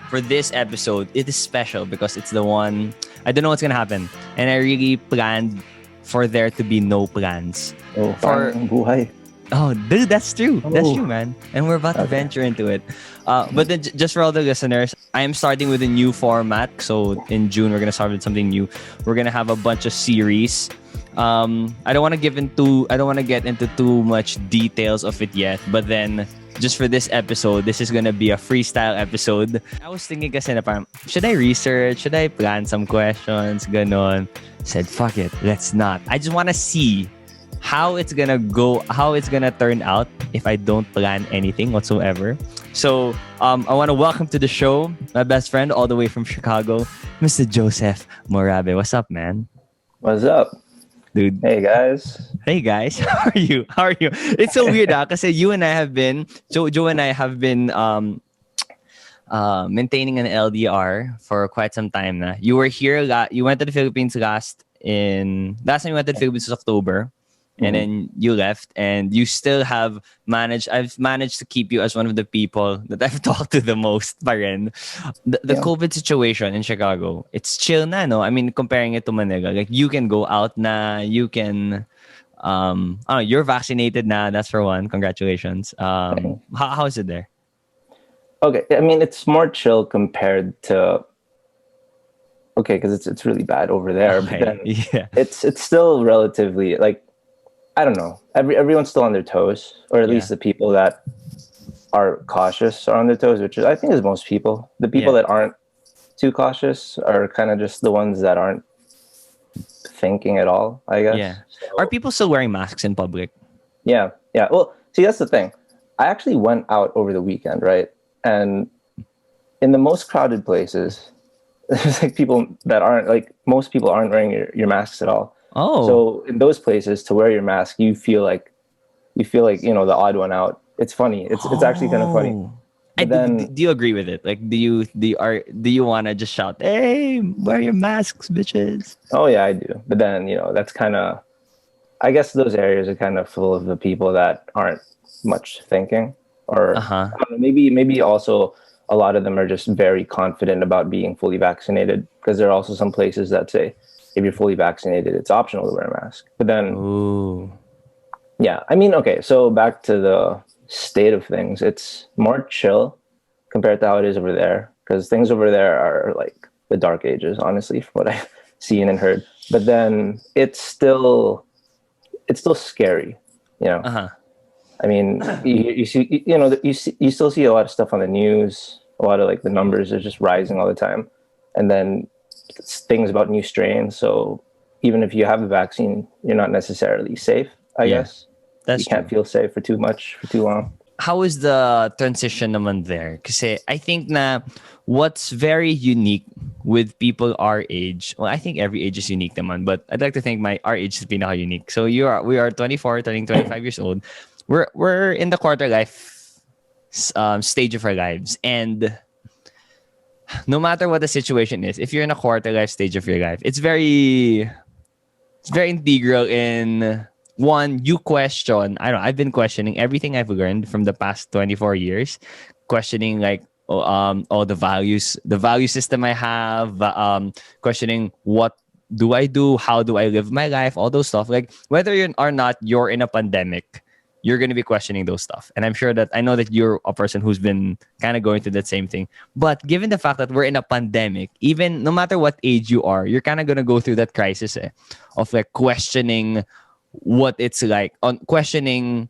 for this episode, it is special because it's the one I don't know what's gonna happen, and I really planned for there to be no plans. Oh, For parang buhay. Oh, dude, that's true. That's Oh. true, man. And we're about to Okay. venture into it. But then, just for all the listeners, I am starting with a new format. So in June, we're gonna start with something new. We're gonna have a bunch of series. I don't want to get into too much details of it yet. But then, just for this episode, this is gonna be a freestyle episode. I was thinking kasi na parang, should I research? Should I plan some questions? Ganon. Said, fuck it. Let's not. I just want to see how it's gonna go, how it's gonna turn out if I don't plan anything whatsoever. So I want to welcome to the show my best friend all the way from Chicago, Mr. Joseph Morabe. What's up, man? What's up? Dude. Hey, guys. Hey guys, how are you? It's so weird because Joe and I have been maintaining an LDR for quite some time na. You were here, you went to the Philippines last time you went to the Philippines was October. And then you left, and you still have I've managed to keep you as one of the people that I've talked to the most pa rin. The COVID situation in Chicago, it's chill na, no? I mean, comparing it to Manila, like you can go out na, you can, you're vaccinated na, that's for one. Congratulations. How is it there? Okay, I mean, it's more chill compared to... Okay, because it's really bad over there. Okay. But then Yeah. it's still relatively, like, I don't know. Everyone's still on their toes, or at least the people that are cautious are on their toes, which I think is most people. The people that aren't too cautious are kind of just the ones that aren't thinking at all, I guess. Yeah. So, Are people still wearing masks in public? yeah. Well, see, that's the thing. I actually went out over the weekend, right? And in the most crowded places, there's like people that aren't, like, most people aren't wearing your masks at all. Oh. So in those places, to wear your mask, you feel like the odd one out. It's funny. It's actually kind of funny. But then, do you agree with it? Like, do you want to just shout, "Hey, wear your masks, bitches"? oh yeah, I do. But then that's kind of, I guess those areas are kind of full of the people that aren't much thinking, or I don't know, maybe also a lot of them are just very confident about being fully vaccinated, because there are also some places that say, if you're fully vaccinated, it's optional to wear a mask. But then, yeah, I mean, okay, so back to the state of things, it's more chill compared to how it is over there, because things over there are like the dark ages, honestly, from what I've seen and heard. But then it's still scary, I mean, you see, you still see a lot of stuff on the news. A lot of like the numbers are just rising all the time, and then things about new strains. So even if you have the vaccine, you're not necessarily safe, I guess. You can't feel safe for too long. How is the transition naman there? Kasi I think na what's very unique with people our age, well, I think every age is unique naman, but I'd like to think our age is pinaka-unique. So we are 24, turning 25 years old. We're in the quarter life stage of our lives, and no matter what the situation is, if you're in a quarter life stage of your life, it's very integral in one, you question. I don't know, I've been questioning everything I've learned from the past 24 years, questioning like all the value system I have, questioning what do I do, how do I live my life, all those stuff. Like whether or not you're in a pandemic, you're going to be questioning those stuff. And I know that you're a person who's been kind of going through that same thing. But given the fact that we're in a pandemic, even no matter what age you are, you're kind of going to go through that crisis of like questioning what it's like, on questioning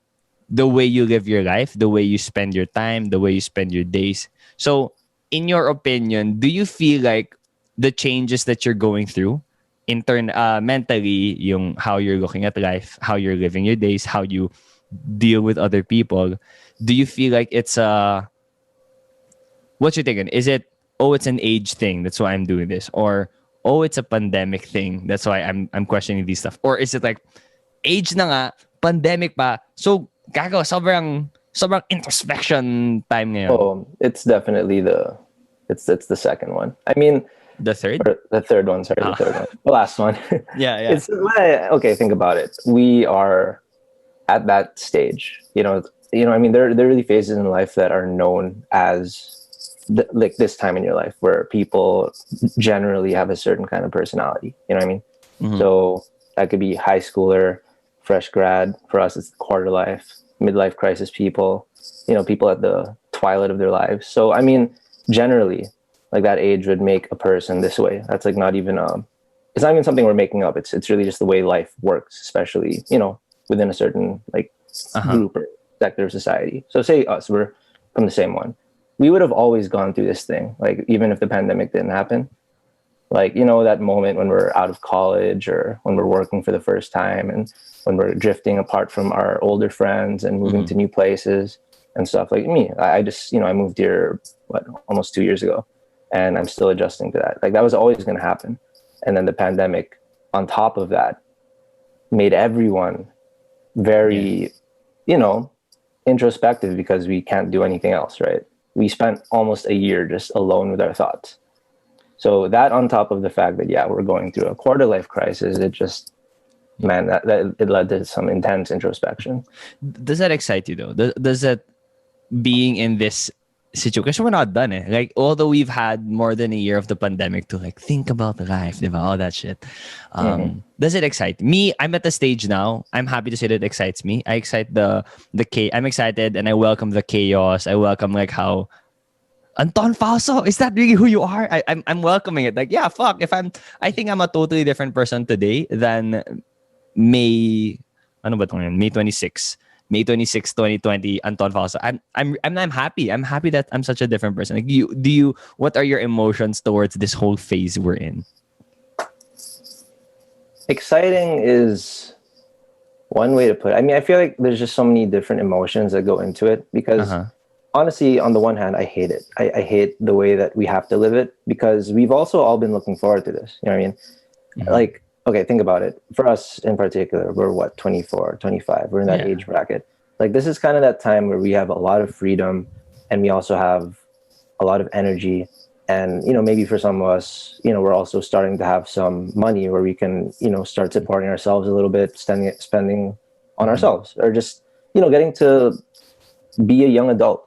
the way you live your life, the way you spend your time, the way you spend your days. So in your opinion, do you feel like the changes that you're going through mentally, yung how you're looking at life, how you're living your days, how you deal with other people, do you feel like it's what's your thinking? Is it, it's an age thing, that's why I'm doing this, or it's a pandemic thing, that's why I'm questioning these stuff, or is it like age na nga, pandemic pa, so gago, sobrang introspection time ngayon? It's definitely it's the second one. I mean, the third one, the third one, the last one. yeah. It's okay, think about it. We are at that stage, I mean, there are really phases in life that are known as like this time in your life where people generally have a certain kind of personality. You know what I mean? So that could be high schooler, fresh grad. For us, it's quarter life, midlife crisis people, people at the twilight of their lives. So, I mean, generally, like that age would make a person this way. That's like not even it's not even something we're making up. It's really just the way life works, especially, within a certain like group or sector of society. So say us, we're from the same one. We would have always gone through this thing, like even if the pandemic didn't happen. Like, that moment when we're out of college or when we're working for the first time and when we're drifting apart from our older friends and moving to new places and stuff. Like me, I just, I moved here, almost 2 years ago, and I'm still adjusting to that. Like that was always going to happen. And then the pandemic on top of that made everyone very, introspective because we can't do anything else, right? We spent almost a year just alone with our thoughts. So that on top of the fact that, we're going through a quarter life crisis, it just, man, that it led to some intense introspection. Does that excite you though? Does that being in this situation, we're not done like, although we've had more than a year of the pandemic to like think about life, diba? All that shit. Does it excite me? I'm at the stage now. I'm happy to say that it excites me. I excite I'm excited and I welcome the chaos. I welcome like how Anton Falso, is that really who you are? I'm welcoming it. Like, fuck. I think I'm a totally different person today than May 26, 2020, Anton Falso. I'm happy. I'm happy that I'm such a different person. Like, what are your emotions towards this whole phase we're in? Exciting is one way to put it. I mean, I feel like there's just so many different emotions that go into it because honestly, on the one hand, I hate it. I hate the way that we have to live it because we've also all been looking forward to this. You know what I mean? Like, okay, think about it. For us in particular, we're 24, 25. We're in that age bracket. Like, this is kind of that time where we have a lot of freedom and we also have a lot of energy. And, maybe for some of us, we're also starting to have some money where we can, start supporting ourselves a little bit, spending on ourselves or just, getting to be a young adult.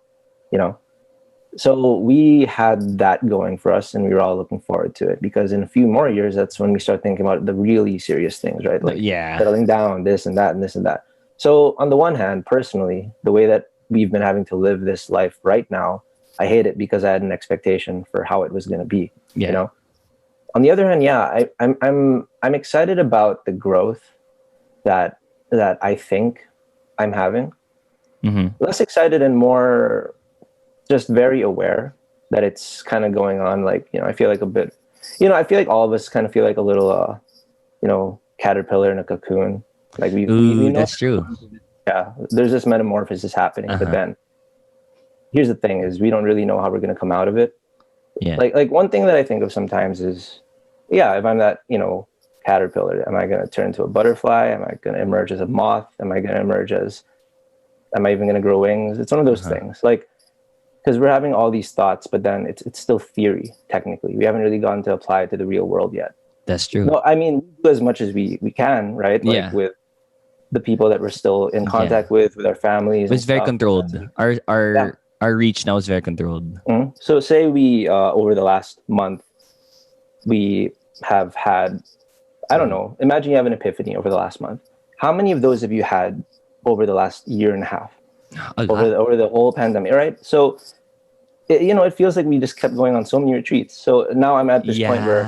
So we had that going for us and we were all looking forward to it because in a few more years, that's when we start thinking about the really serious things, right? Like settling down, this and that and this and that. So on the one hand, personally, the way that we've been having to live this life right now, I hate it because I had an expectation for how it was going to be, On the other hand, I'm excited about the growth that I think I'm having. Less excited and more just very aware that it's kind of going on. Like, I feel like a bit, I feel like all of us kind of feel like a little, caterpillar in a cocoon. Like we know that's true. Yeah, there's this metamorphosis happening, but then here's the thing: is we don't really know how we're going to come out of it. Yeah. Like one thing that I think of sometimes is, if I'm that caterpillar, am I going to turn into a butterfly? Am I going to emerge as a moth? Am I even going to grow wings? It's one of those things. Like, because we're having all these thoughts, but then it's still theory. Technically, we haven't really gotten to apply it to the real world yet. That's true. No, I mean, do as much as we can, right? Like with the people that we're still in contact with our families. It's very controlled. Our reach now is very controlled. So say we over the last month, we have had, I don't know, imagine you have an epiphany over the last month. How many of those have you had over the last year and a half? Over the whole pandemic, right? So, it feels like we just kept going on so many retreats. So now I'm at this point where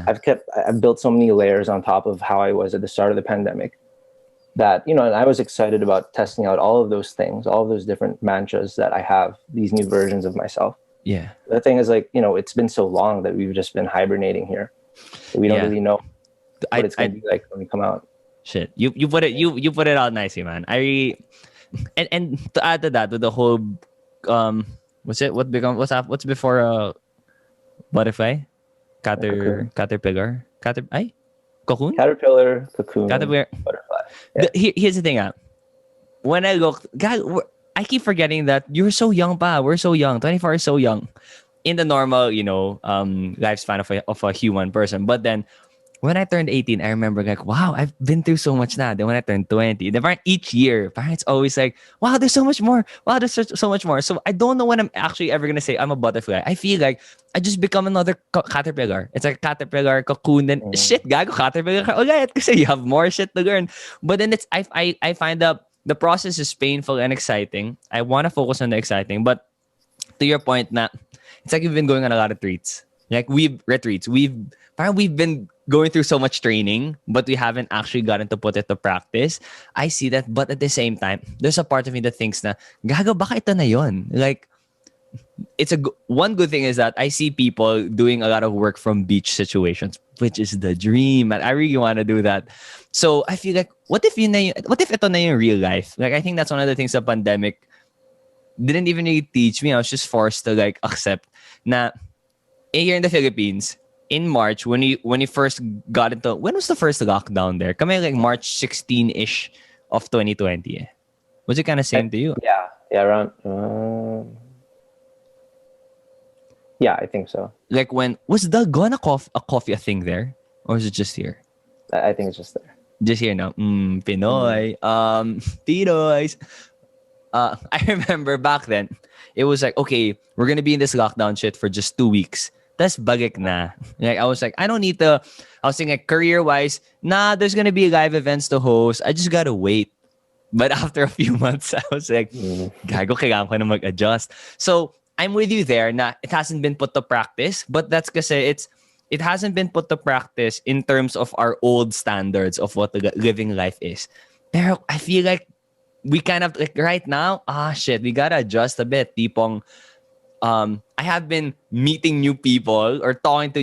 I've built so many layers on top of how I was at the start of the pandemic that, and I was excited about testing out all of those things, all of those different mantras that I have, these new versions of myself. Yeah. The thing is, like, it's been so long that we've just been hibernating here. We don't really know what it's going to be like when we come out. Shit, you put it out nicely, man. And to add to that, with the whole what's before butterfly, caterpillar, cocoon, caterpillar, cocoon, butterfly. Here's the thing, when I look, God, I keep forgetting that you're so young, pa. We're so young. 24 is so young in the normal, lifespan of a human person. But then when I turned 18, I remember like, wow, I've been through so much now. Then when I turned 20, then parang each year, parang it's always like, wow, there's so much more. Wow, there's so much more. So I don't know when I'm actually ever going to say I'm a butterfly. I feel like I just become another caterpillar. It's like caterpillar, cocoon, then shit, gago, caterpillar ka ulit kasi you have more shit to learn. But then I find out the process is painful and exciting. I want to focus on the exciting. But to your point na, it's like we've been going on a lot of retreats. Like we've been going through so much training, but we haven't actually gotten to put it to practice. I see that, but at the same time, there's a part of me that thinks na, gaga, baka ito na yun. Like, one good thing is that I see people doing a lot of work from beach situations, which is the dream. And I really want to do that. So I feel like, what if ito na yung real life? Like, I think that's one of the things the pandemic didn't even really teach me. I was just forced to like accept na here in the Philippines, in March, when you first got into, when was the first lockdown there? Kami like March 16-ish of 2020. Eh. Was it kind of same to you? Yeah, around. Yeah, I think so. Like when was the Gona coffee a thing there, or is it just here? I think it's just there. Just here now. Pinoy. Pinoys. I remember back then, it was like, okay, we're gonna be in this lockdown shit for just 2 weeks. That's bagik na. Like I was like, I don't need to. I was thinking like, career-wise, nah, there's gonna be live events to host. I just gotta wait. But after a few months, I was like, gago, kailangan ko na mag-adjust. So I'm with you there. Na it hasn't been put to practice, but that's kasi it hasn't been put to practice in terms of our old standards of what the living life is. Pero I feel like we kind of like right now, shit, we gotta adjust a bit. Tipong, I have been meeting new people or talking to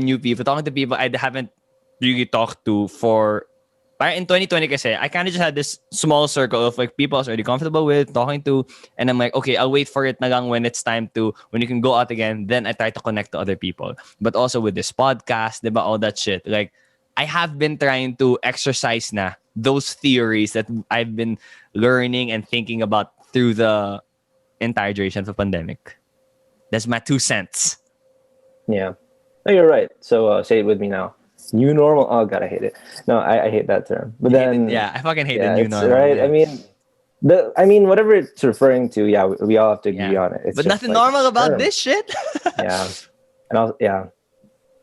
people I haven't really talked to for. In 2020 kasi, I kind of just had this small circle of like people I was already comfortable with, talking to, and I'm like, okay, I'll wait for it na lang when it's time to, when you can go out again, then I try to connect to other people. But also with this podcast, diba, all that shit. Like, I have been trying to exercise na those theories that I've been learning and thinking about through the entire duration of the pandemic. That's my 2 cents. Yeah. No, you're right. So say it with me now. New normal. Oh God, I hate it. No, I hate that term. But then, I fucking hate the new normal. Right. Yeah. I mean, whatever it's referring to. Yeah, we all have to agree on it. It's but nothing like normal about this shit. Yeah,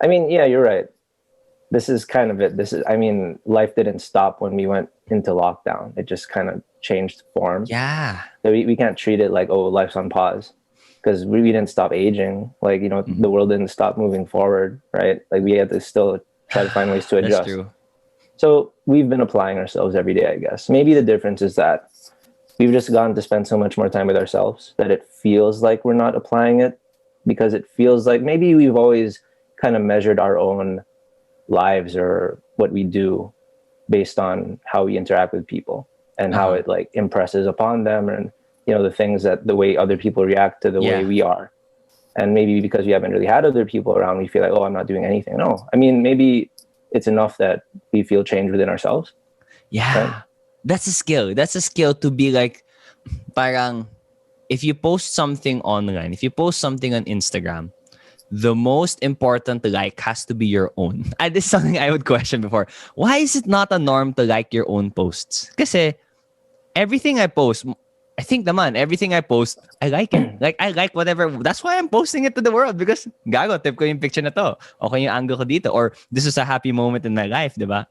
I mean, yeah, you're right. This is kind of it. I mean, life didn't stop when we went into lockdown. It just kind of changed form. Yeah. So we can't treat it like, oh, life's on pause. Because we didn't stop aging. Like, you know, the world didn't stop moving forward, right? Like we had to still try to find ways to adjust. That's true. So we've been applying ourselves every day, I guess. Maybe the difference is that we've just gotten to spend so much more time with ourselves that it feels like we're not applying it, because it feels like maybe we've always kind of measured our own lives or what we do based on how we interact with people and how it like impresses upon them, and you know, the way other people react to the way we are. And maybe because we haven't really had other people around, we feel like, oh, I'm not doing anything. No, I mean, maybe it's enough that we feel change within ourselves. Yeah. Right? That's a skill. That's a skill to be like, parang, if you post something online, if you post something on Instagram, the most important like has to be your own. And this is something I would question before. Why is it not a norm to like your own posts? Kasi everything I post, I think naman, everything I post, I like it. Like, I like whatever. That's why I'm posting it to the world, because gago, tip ko yung picture na to. Okay yung angle ko dito. Or this is a happy moment in my life, diba?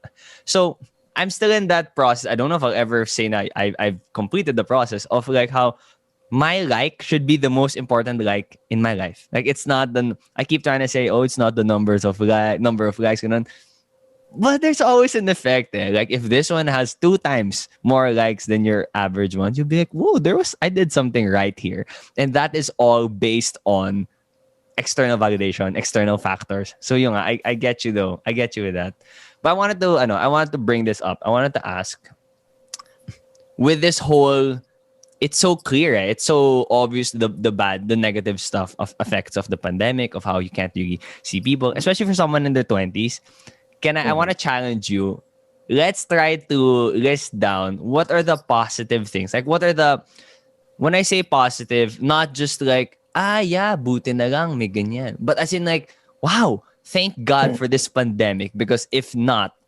So, I'm still in that process. I don't know if I'll ever say na I've completed the process of like how my like should be the most important like in my life. Like, it's not I keep trying to say, oh, it's not the number of likes. Ganun. But there's always an effect there. Like if this one has 2 times more likes than your average one, you'll be like, whoa, I did something right here. And that is all based on external validation, external factors. So yung I get you though. I get you with that. But I wanted to bring this up. I wanted to ask, with this whole, it's so clear, right? It's so obvious, the negative stuff of effects of the pandemic, of how you can't really see people, especially for someone in their 20s. I want to challenge you. Let's try to list down what are the positive things. Like, when I say positive, not just like, buti na lang, may ganyan. But as in like, wow, thank God for this pandemic, because if not,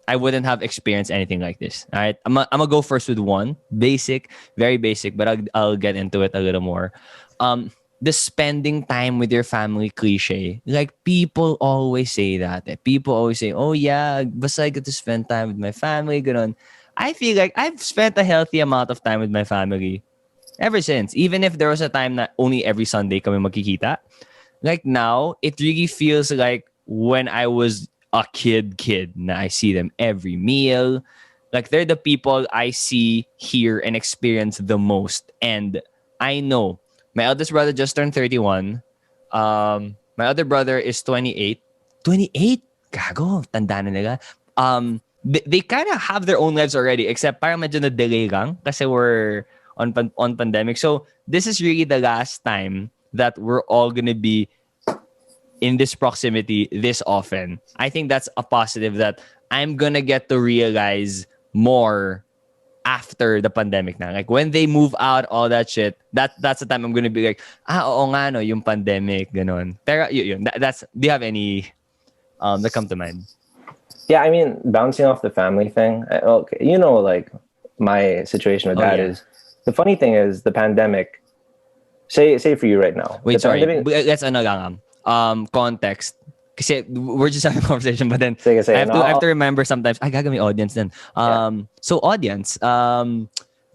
I wouldn't have experienced anything like this. All right, I'm gonna go first with one basic, very basic, but I'll get into it a little more. The spending time with your family cliche. Like, people always say that. People always say, "Oh yeah, basta I get to spend time with my family." Ganon. I feel like I've spent a healthy amount of time with my family ever since. Even if there was a time that only every Sunday kami magkikita. Like now, it really feels like when I was a kid, na I see them every meal. Like, they're the people I see, hear, and experience the most. And I know my eldest brother just turned 31. My other brother is 28. 28? Gago, tanda na nila. They kind of have their own lives already, except parang medyo na delay lang kasi we're on pandemic. So this is really the last time that we're all gonna be in this proximity this often. I think that's a positive that I'm gonna get to realize more after the pandemic na. Like, when they move out, all that shit, that's the time I'm gonna be like, oo nga no, yung pandemic, ganon. Pero yun, that's, do you have any that come to mind? Yeah, I mean, bouncing off the family thing, okay, you know, like, my situation with that is, the funny thing is, the pandemic, say for you right now. Wait, sorry. Let's context. Kasi we're just having a conversation, but then sige, I have to remember sometimes. Ay, gaga, may audience then. So audience,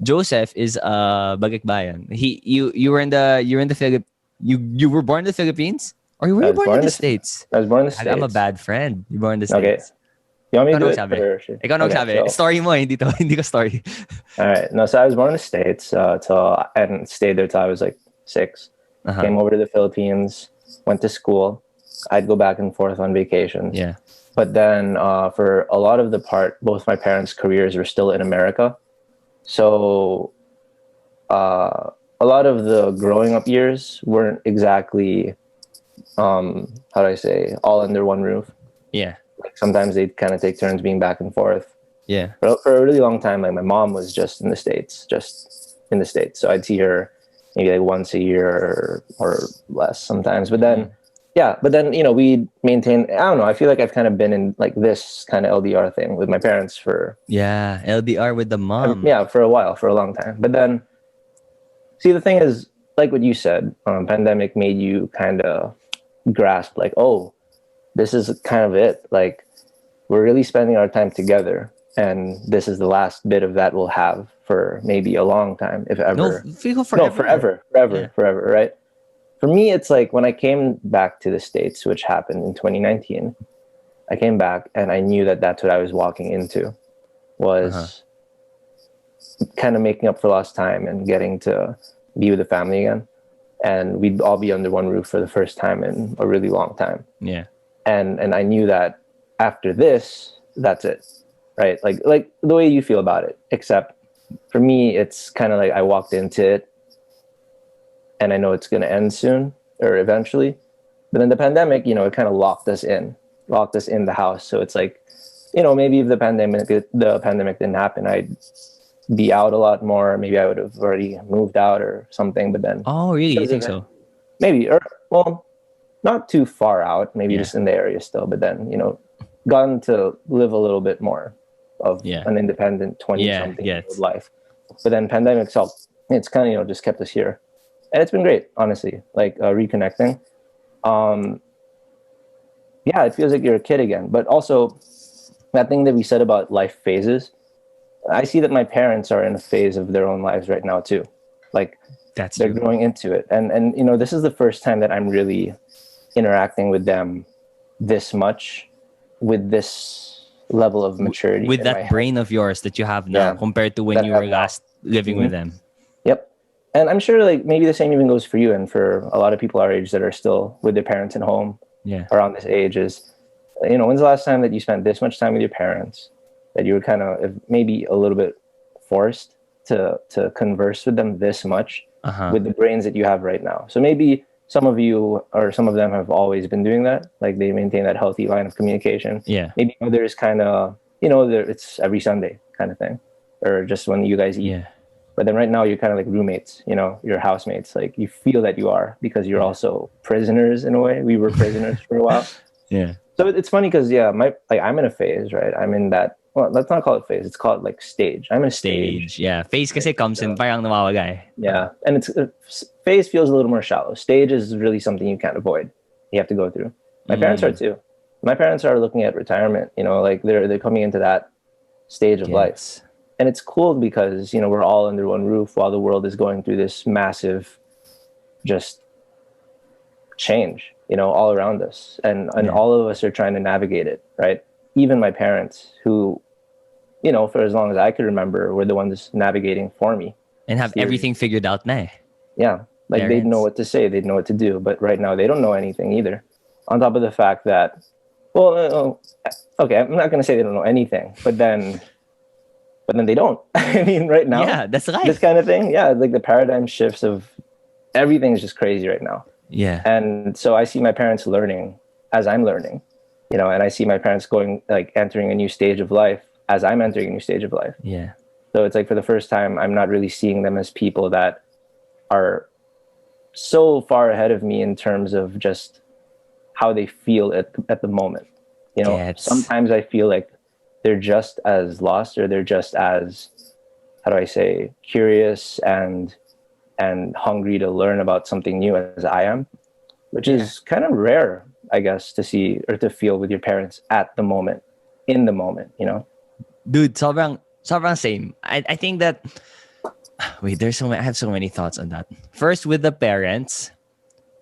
Joseph is Balikbayan. You were in the Philippines. You were born in the Philippines, or were you born in the States? I was born in the States. I'm a bad friend. You born in the States. Okay. You want me to do it? Ikaw na magsabi. So, story mo, hindi ko story. All right. No, so I was born in the States and stayed there till I was like 6. Came over to the Philippines, went to school. I'd go back and forth on vacations. Yeah. But then for a lot of the part, both my parents' careers were still in America. So a lot of the growing up years weren't exactly, how do I say, all under one roof. Yeah. Like, sometimes they'd kind of take turns being back and forth. Yeah. For a really long time, like, my mom was just in the States. So I'd see her maybe like once a year or less sometimes. But then, you know, we maintain, I don't know, I feel like I've kind of been in like this kind of LDR thing with my parents for... Yeah, LDR with the mom. For a while, for a long time. But then, see, the thing is, like what you said, pandemic made you kind of grasp like, oh, this is kind of it. Like, we're really spending our time together. And this is the last bit of that we'll have for maybe a long time, if ever. Forever, right? For me, it's like when I came back to the States, which happened in 2019, I came back and I knew that that's what I was walking into, was kind of making up for lost time and getting to be with the family again. And we'd all be under one roof for the first time in a really long time. Yeah. And I knew that after this, that's it, right? Like the way you feel about it, except for me, it's kind of like I walked into it and I know it's going to end soon or eventually. But then the pandemic, you know, it kind of locked us in the house. So it's like, you know, maybe if the pandemic didn't happen, I'd be out a lot more. Maybe I would have already moved out or something. But then, oh, really? You think so? Maybe, or well, not too far out. Maybe just in the area still. But then, you know, gotten to live a little bit more of an independent 20-something life. But then pandemic itself, it's kind of, you know, just kept us here. And it's been great, honestly, like reconnecting. It feels like you're a kid again. But also, that thing that we said about life phases, I see that my parents are in a phase of their own lives right now too. Like, they're growing into it. And you know, this is the first time that I'm really interacting with them this much, with this level of maturity. With that brain of yours that you have now compared to when you were last living with them. Yep. And I'm sure like maybe the same even goes for you and for a lot of people our age that are still with their parents at home around this age is, you know, when's the last time that you spent this much time with your parents, that you were kind of maybe a little bit forced to converse with them this much with the brains that you have right now? So maybe some of you or some of them have always been doing that. Like, they maintain that healthy line of communication. Yeah. Maybe others kind of, you know, it's every Sunday kind of thing, or just when you guys eat. Yeah. But then right now you're kind of like roommates, you know, you're housemates. Like, you feel that you are, because you're also prisoners in a way. We were prisoners for a while. Yeah. So it's funny because yeah, I'm in a phase, right? I'm in that. Well, let's not call it phase. It's called like stage. I'm in a stage. Stage. Yeah. Phase kasi Right? comes in So, parang nawawala eh. yeah, and phase feels a little more shallow. Stage is really something you can't avoid. You have to go through. My parents are too. My parents are looking at retirement. You know, like they're coming into that stage of life, Gets. and it's cool because you know we're all under one roof while the world is going through this massive, just change. You know, all around us, and Yeah. all of us are trying to navigate it, right? Even my parents, who, you know, for as long as I could remember, were the ones navigating for me, And have steering. everything figured out na eh. Yeah, like they'd know Parents. what to say, they'd know what to do, but right now they don't know anything either. On top of the fact that, well, okay, I'm not going to say they don't know anything, but then they don't. I mean, right now, Yeah, that's this life. kind of thing, yeah, like the paradigm shifts of everything is just crazy right now. Yeah. And so I see my parents learning as I'm learning, you know, and I see my parents going, like, entering a new stage of life as I'm entering a new stage of life. Yeah. So it's like for the first time, I'm not really seeing them as people that are so far ahead of me in terms of just how they feel at the moment. You know, Gets. sometimes I feel like they're just as lost, or they're just as, how do I say, curious and hungry to learn about something new as I am, which is kind of rare, I guess, to see or to feel with your parents at the moment, in the moment, you know? Dude, sobrang same. I think that wait, I have so many thoughts on that. First, with the parents,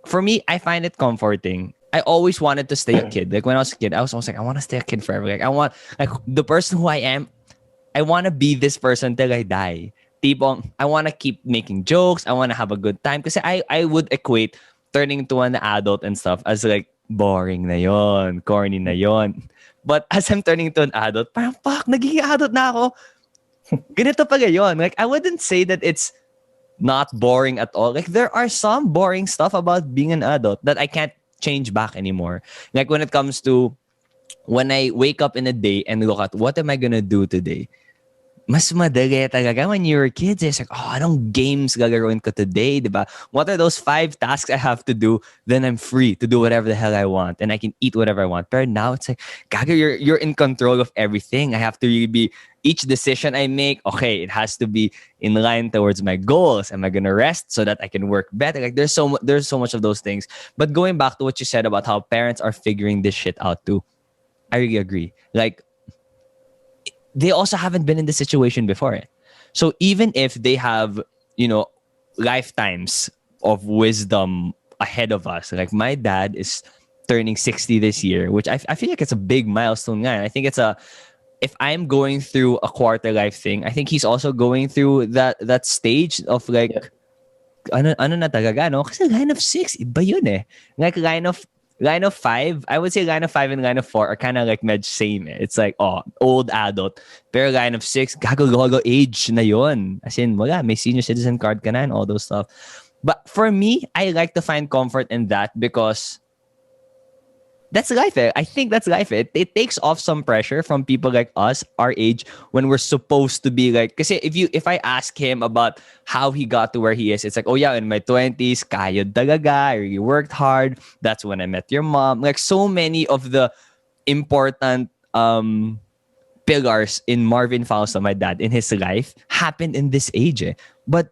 for me, I find it comforting. I always wanted to stay a kid. Like when I was a kid, I was always like, I want to stay a kid forever. Like I want, like the person who I am, I want to be this person till I die. Tipong, I want to keep making jokes. I want to have a good time. Kasi I would equate turning into an adult and stuff as like boring na yon, corny na yon. But as I'm turning into an adult, parang fuck, nagiging adult na ako. Ganito pa ngayon. Like I wouldn't say that it's not boring at all. Like there are some boring stuff about being an adult that I can't change back anymore. Like when it comes to when I wake up in a day and look at what am I gonna do today? Mas madali talaga when you were kids. It's like, oh, anong games gagaroin ko today, diba? What are those 5 tasks I have to do? Then I'm free to do whatever the hell I want and I can eat whatever I want. But now it's like, gaga, you're in control of everything. I have to really be, each decision I make, okay, it has to be in line towards my goals. Am I gonna rest so that I can work better? Like there's so much of those things. But going back to what you said about how parents are figuring this shit out too, I really agree. Like they also haven't been in this situation before. Eh? So even if they have, you know, lifetimes of wisdom ahead of us, like my dad is turning 60 this year, which I feel like it's a big milestone. Nga. I think it's a, if I'm going through a quarter life thing, I think he's also going through that stage of Yeah. like, ano na talaga, no? Kasi line of 6, iba yun eh. Like line of 5, I would say line of 5 and line of 4 are kind of like med same. Eh. It's like, oh, old adult. Pero line of 6, gago age na yon. As in, wala, may senior citizen card ka na and all those stuff. But for me, I like to find comfort in that because that's life. Eh. I think that's life. It takes off some pressure from people like us, our age, when we're supposed to be like. Because if I ask him about how he got to where he is, it's like, oh yeah, in my 20s, kayod talaga. I really worked hard. That's when I met your mom. Like so many of the important pillars in Marvin Fausto, my dad, in his life, happened in this age. Eh. But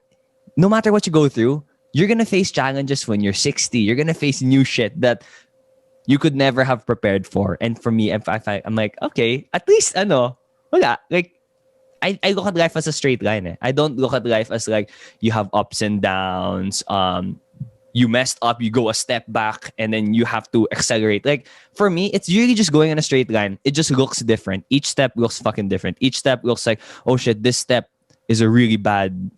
no matter what you go through, you're gonna face challenges when you're 60. You're gonna face new shit that you could never have prepared for. And for me, I'm like, okay, at least wala. Like I look at life as a straight line. Eh. I don't look at life as like you have ups and downs. You messed up, you go a step back, and then you have to accelerate. Like for me, it's really just going in a straight line. It just looks different. Each step looks fucking different. Each step looks like, oh shit, this step is a really bad,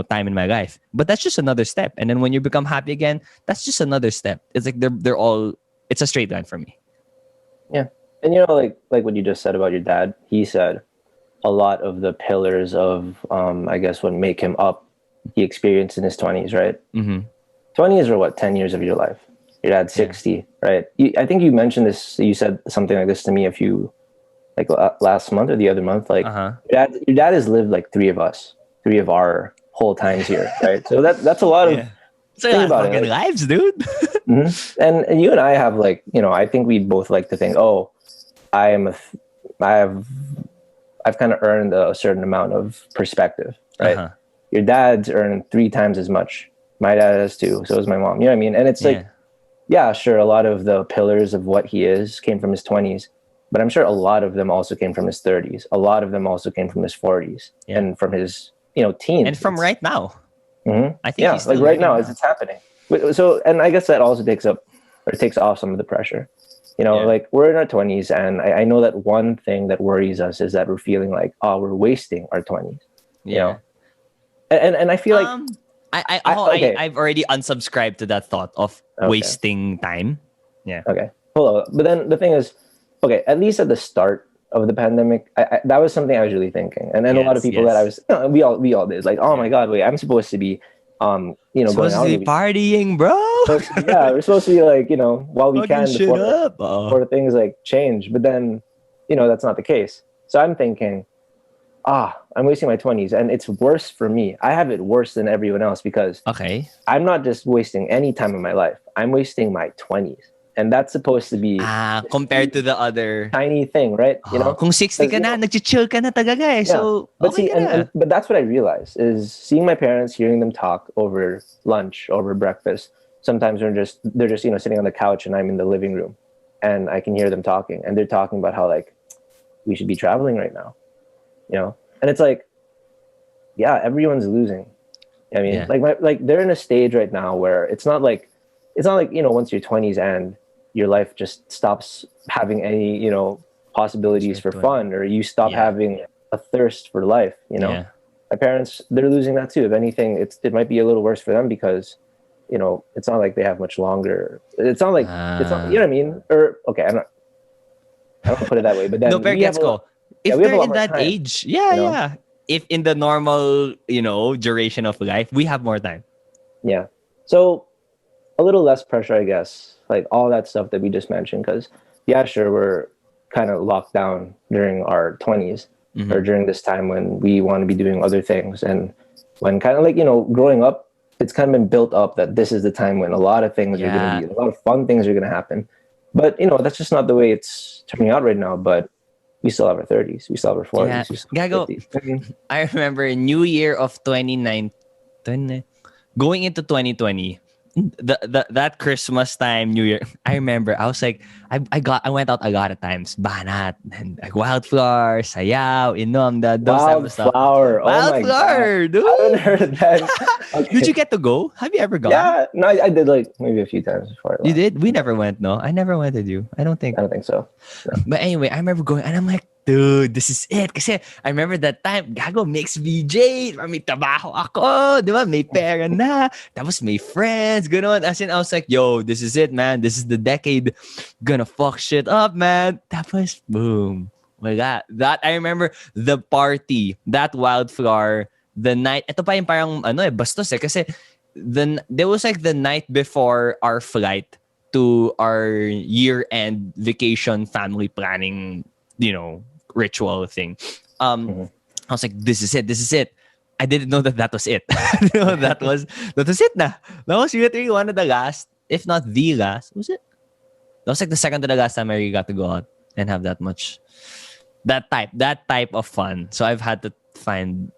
time in my life. But that's just another step. And then when you become happy again, that's just another step. It's like they're all. It's a straight line for me. Yeah. And like what you just said about your dad, he said a lot of the pillars of I guess what make him up, he experienced in his 20s, right? Mm-hmm. 20s are what, 10 years of your life. Your dad's 60, right? I think you mentioned this, you said something like this to me like last month or the other month, like your dad has lived like three of our whole times here, right? So that's a lot of think about it. Fucking lives, dude. And you and I have like, I think we both like to think, oh, I am I've kind of earned a certain amount of perspective, right? Your dad's earned 3 times as much. My dad has too. So is my mom. You know what I mean? And it's like, yeah, sure. A lot of the pillars of what he is came from his 20s, but I'm sure a lot of them also came from his 30s. A lot of them also came from his 40s and from his, teens. And from right now. I think he's like right now as it's happening. So, and I guess that also takes off some of the pressure. Like we're in our 20s, and I know that one thing that worries us is that we're feeling like, oh, we're wasting our 20s. You know, and I feel like I've already unsubscribed to that thought of wasting time. Yeah. Okay. Hold on. But then the thing is, okay, at least at the start of the pandemic, that was something I was really thinking, and then a lot of people that I was, we all did, like, oh my god, wait, I'm supposed to be, going out to be partying, bro. We're supposed to be like, while we can before things like change. But then, that's not the case. So I'm thinking, I'm wasting my 20s, and it's worse for me. I have it worse than everyone else because I'm not just wasting any time of my life. I'm wasting my 20s. And that's supposed to be compared to the other tiny thing, right? Kung 60 ka na, nag-chill ka na talaga eh. So, but see, but that's what I realized is seeing my parents, hearing them talk over lunch, over breakfast. Sometimes they're just sitting on the couch and I'm in the living room, and I can hear them talking, and they're talking about how like we should be traveling right now, and it's like, yeah, everyone's losing. I mean, like they're in a stage right now where it's not like once your 20s and your life just stops having any, possibilities for fun, or you stop having a thirst for life, My parents, they're losing that too. If anything, it might be a little worse for them because, it's not like they have much longer. It's not like, it's not, you know what I mean? Or, okay, I don't put it that way, but then no, pero gets go. If they're in that age, if in the normal, duration of life, we have more time. Yeah. So a little less pressure, I guess, like all that stuff that we just mentioned, because sure, we're kind of locked down during our 20s or during this time when we want to be doing other things, and when kind of like, growing up, it's kind of been built up that this is the time when a lot of things are going to be, a lot of fun things are going to happen, but that's just not the way it's turning out right now. But we still have our 30s, we still have our 40s. I remember New Year of 2019, going into 2020, that Christmas time, New Year, I remember I was like, I went out a lot of times, banat, and like wildflower, sayaw, inom, those type of stuff. Wildflower, dude. I haven't heard that. Okay. Did you get to go? Have you ever gone? Yeah, no, I did like maybe a few times before. You did? We never went, no? I never went with you. I don't think so. No. But anyway, I remember going, and I'm like, dude, this is it. Kasi I remember that time, gago, mixed VJ. May trabaho ako, di ba? May pera na. Tapos may friends, gano'n. As in, I was like, yo, this is it, man. This is the decade. Gonna fuck shit up, man. Tapos, boom. Wala. That, I remember the party, that wildflower, the night. Ito pa yung parang, bastos eh. Kasi there was like the night before our flight to our year-end vacation family planning, ritual thing. I was like, this is it. I didn't know that was it. that was it na. That was literally one of the last, if not the last. Was it? That was like the second to the last time I really got to go out and have that type of fun. So I've had to find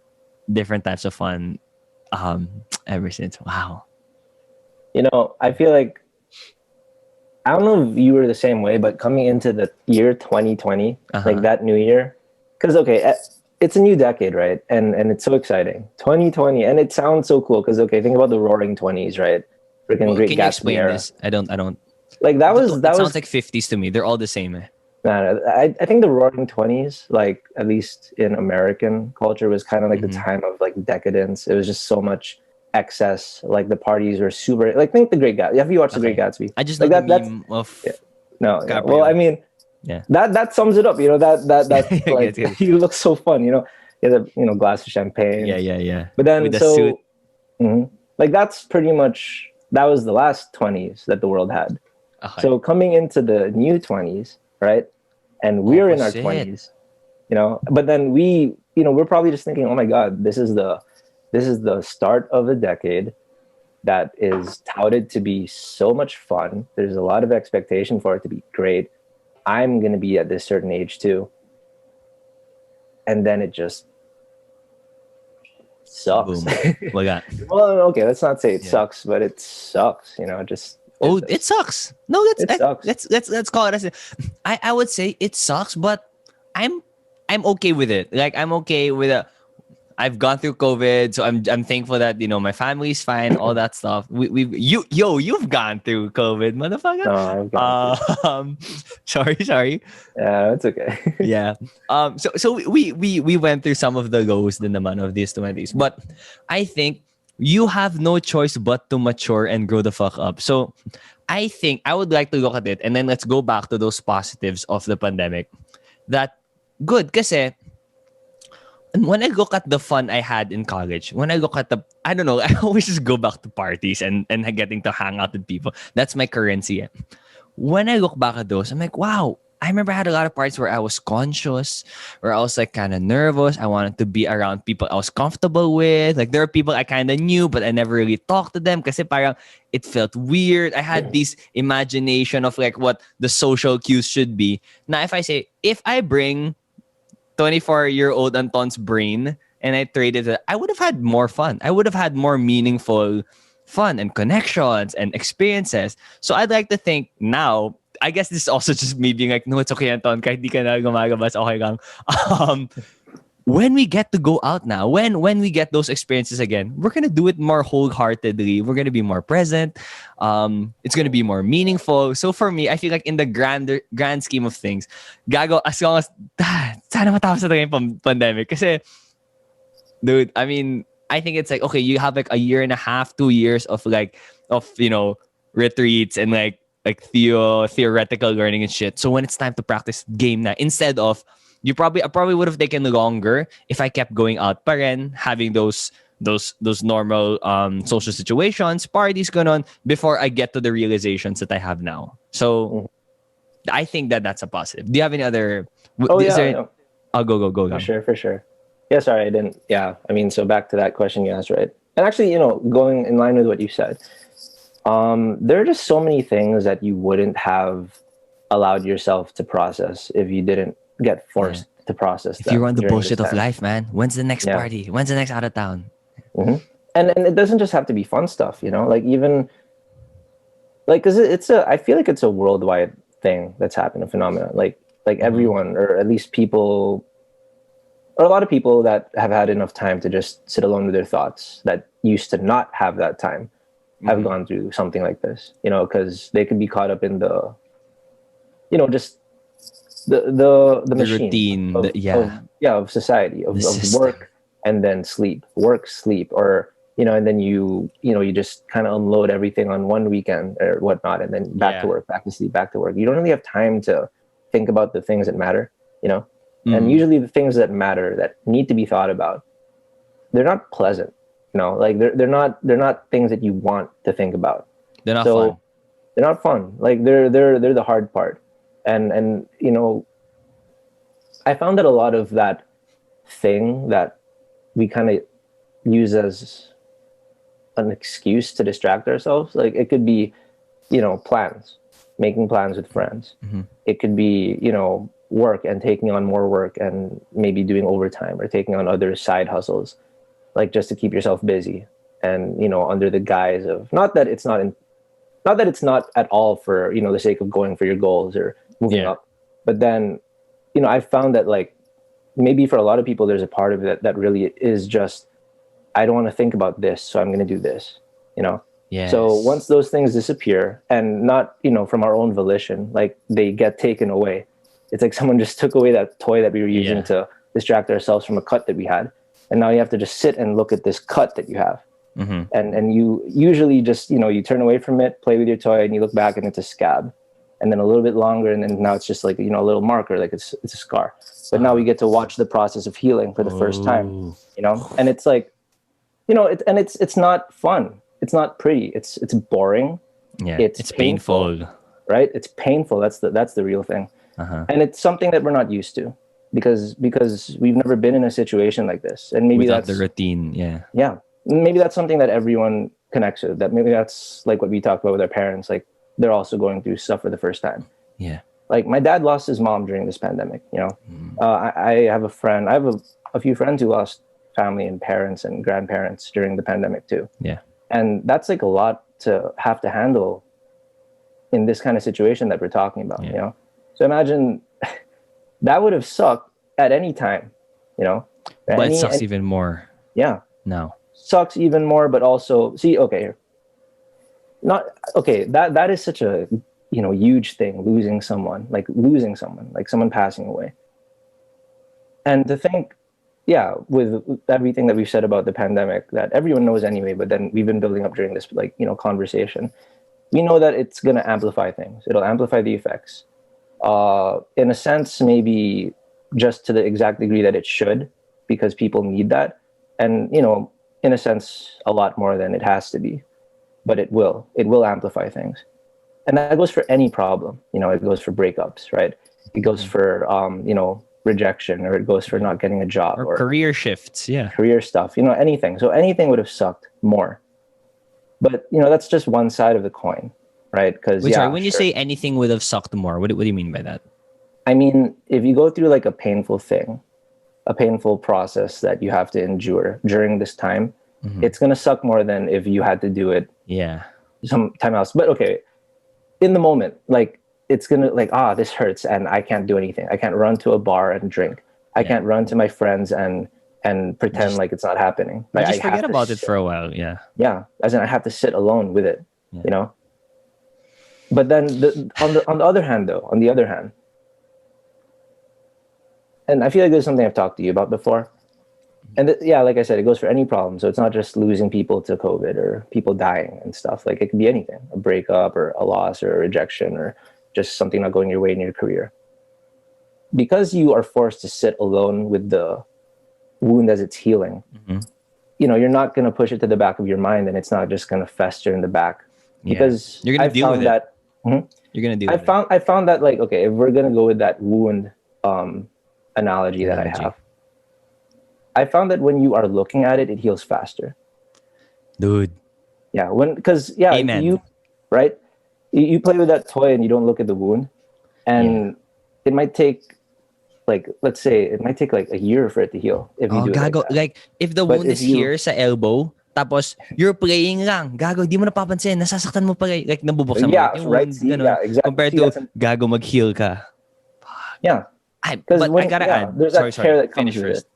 different types of fun ever since. Wow. I feel like, I don't know if you were the same way, but coming into the year 2020, like that new year, because it's a new decade, right? And it's so exciting. 2020, and it sounds so cool because think about the Roaring 20s, right? Freaking Great Gatsby. Can you explain era. This? I don't. Like that was sounds like 50s to me. They're all the same. No, I think the Roaring 20s, like at least in American culture, was kind of like the time of like decadence. It was just so much excess. Like the parties were super. Like think the Great Gatsby. Have you watched the Great Gatsby? I just like that. Meme of no. Yeah. Well, I mean, that sums it up. That like you look so fun. You have a glass of champagne. Yeah. But then with the suit. Like that's pretty much that was the last 20s that the world had. So coming into the new 20s, right? And we're in our 20s, But then we're probably just thinking, oh my God, this is the start of a decade. that is touted to be so much fun. There's a lot of expectation for it to be great. I'm going to be at this certain age too. And then it just sucks. Boom. Wala. Well, okay, let's not say it sucks, but it sucks, just It sucks. No, sucks. let's call it as I would say it sucks, but I'm okay with it. Like I'm okay with it. I've gone through COVID, so I'm thankful that my family's fine, all that stuff. You've gone through COVID, motherfucker. No, I've gone sorry. Yeah, it's okay. Yeah. So we went through some of the lows din naman of these 20s, but I think you have no choice but to mature and grow the fuck up. So I think I would like to look at it, and then let's go back to those positives of the pandemic. That good, kasi when I look at the fun I had in college, when I look at I don't know, I always just go back to parties and getting to hang out with people. That's my currency. When I look back at those, I'm like, wow, I remember I had a lot of parts where I was conscious, where I was like kind of nervous. I wanted to be around people I was comfortable with. Like there are people I kind of knew, but I never really talked to them kasi parang it felt weird. I had this imagination of like what the social cues should be. Now, if I bring 24-year-old Anton's brain and I traded it, I would have had more fun. I would have had more meaningful fun and connections and experiences. So I'd like to think now, I guess this is also just me being like, no, it's okay, Anton. Kahit di ka na gumagabas, okay lang. When we get to go out now, when we get those experiences again, we're going to do it more wholeheartedly. We're going to be more present. It's going to be more meaningful. So for me, I feel like in the grand scheme of things, gago, as long as, sana matapos na yung pandemic. Kasi, dude, I mean, I think it's like, okay, you have like a year and a half, 2 years of retreats and like theoretical learning and shit. So when it's time to practice game na, instead of, I probably would have taken longer if I kept going out pa rin, having those normal social situations, parties, ganon, before I get to the realizations that I have now. So I think that's a positive. Do you have any other? I'll go. For sure. Yeah, sorry, I didn't. Yeah, I mean, so back to that question you asked, right? And actually, going in line with what you said, there are just so many things that you wouldn't have allowed yourself to process if you didn't get forced to process if you're on the bullshit of life, man. When's the next party? When's the next out of town? Mm-hmm. And it doesn't just have to be fun stuff, like even like, because I feel like it's a worldwide thing that's happened, a phenomenon, like everyone, or at least people, or a lot of people that have had enough time to just sit alone with their thoughts that used to not have that time have gone through something like this, because they could be caught up in the just the machine routine of society, of work and then sleep, or and then you just kind of unload everything on one weekend or whatnot, and then back to work, back to sleep, back to work. You don't really have time to think about the things that matter, and usually the things that matter, that need to be thought about, they're not pleasant, like they're not things that you want to think about. They're not fun. They're not fun. Like they're the hard part. And I found that a lot of that thing that we kind of use as an excuse to distract ourselves, like it could be, plans, making plans with friends. It could be, work and taking on more work and maybe doing overtime or taking on other side hustles, like just to keep yourself busy. And, under the guise of, not that it's not at all for, the sake of going for your goals or moving up. But then, I found that like maybe for a lot of people, there's a part of it that really is just, I don't want to think about this, so I'm going to do this, Yes. So once those things disappear, and not, from our own volition, like they get taken away. It's like someone just took away that toy that we were using to distract ourselves from a cut that we had. And now you have to just sit and look at this cut that you have. And you usually just, you turn away from it, play with your toy, and you look back and it's a scab. And then a little bit longer, and then now it's just like, a little marker, like it's a scar. But now we get to watch the process of healing for the first time, and it's like, it's not fun. It's not pretty. It's boring. Yeah, it's painful. Right? It's painful. That's the real thing. And it's something that we're not used to because we've never been in a situation like this. And maybe without that's the routine. Yeah. Maybe that's something that everyone connects with. That maybe that's like what we talked about with our parents. Like they're also going through stuff for the first time. Yeah. Like my dad lost his mom during this pandemic. I have a friend. I have a few friends who lost family and parents and grandparents during the pandemic too. Yeah. And that's like a lot to have to handle in this kind of situation that we're talking about. So imagine that would have sucked at any time. But it sucks even more. Yeah. No. Sucks even more, but also that is such a huge thing, losing someone, like someone passing away. And to think, with everything that we've said about the pandemic that everyone knows anyway, but then we've been building up during this conversation, we know that it's going to amplify things. It'll amplify the effects, in a sense, maybe just to the exact degree that it should, because people need that. And, in a sense, a lot more than it has to be, but it will amplify things. And that goes for any problem. It goes for breakups, right? It goes for, rejection, or it goes for not getting a job, or career shifts. Yeah. Career stuff, anything. So anything would have sucked more. But, that's just one side of the coin, right? Because when you say anything would have sucked more, what do you mean by that? I mean, if you go through like a painful process that you have to endure during this time, it's going to suck more than if you had to do it sometime else. But okay, in the moment, like, it's going to this hurts and I can't do anything. I can't run to a bar and drink. I can't run to my friends and pretend like it's not happening. Like, just forget about it for a while. Yeah. Yeah. As in, I have to sit alone with it, But then on the other hand, and I feel like there's something I've talked to you about before. And like I said, it goes for any problem. So it's not just losing people to COVID or people dying and stuff. Like, it could be anything, a breakup or a loss or a rejection or just something not going your way in your career. Because you are forced to sit alone with the wound as it's healing, you're not going to push it to the back of your mind, and it's not just going to fester in the back. Because you're going to deal with that. You're going to deal with it. I found that, like, okay, if we're going to go with that wound analogy that I have, I found that when you are looking at it, it heals faster. Dude. Yeah. Because Amen. You play with that toy and you don't look at the wound, and it might take, like, let's say it might take like a year for it to heal if you do it gago. Like if the wound is here sa elbow, tapos you're playing lang, gago, di mo napapansin, nasasaktan mo pa, like nabubuksan mo yung right. wound, Exactly. Compared to gago, mag-heal ka. Yeah. But I gotta add. There's that care that comes Finish with first. it.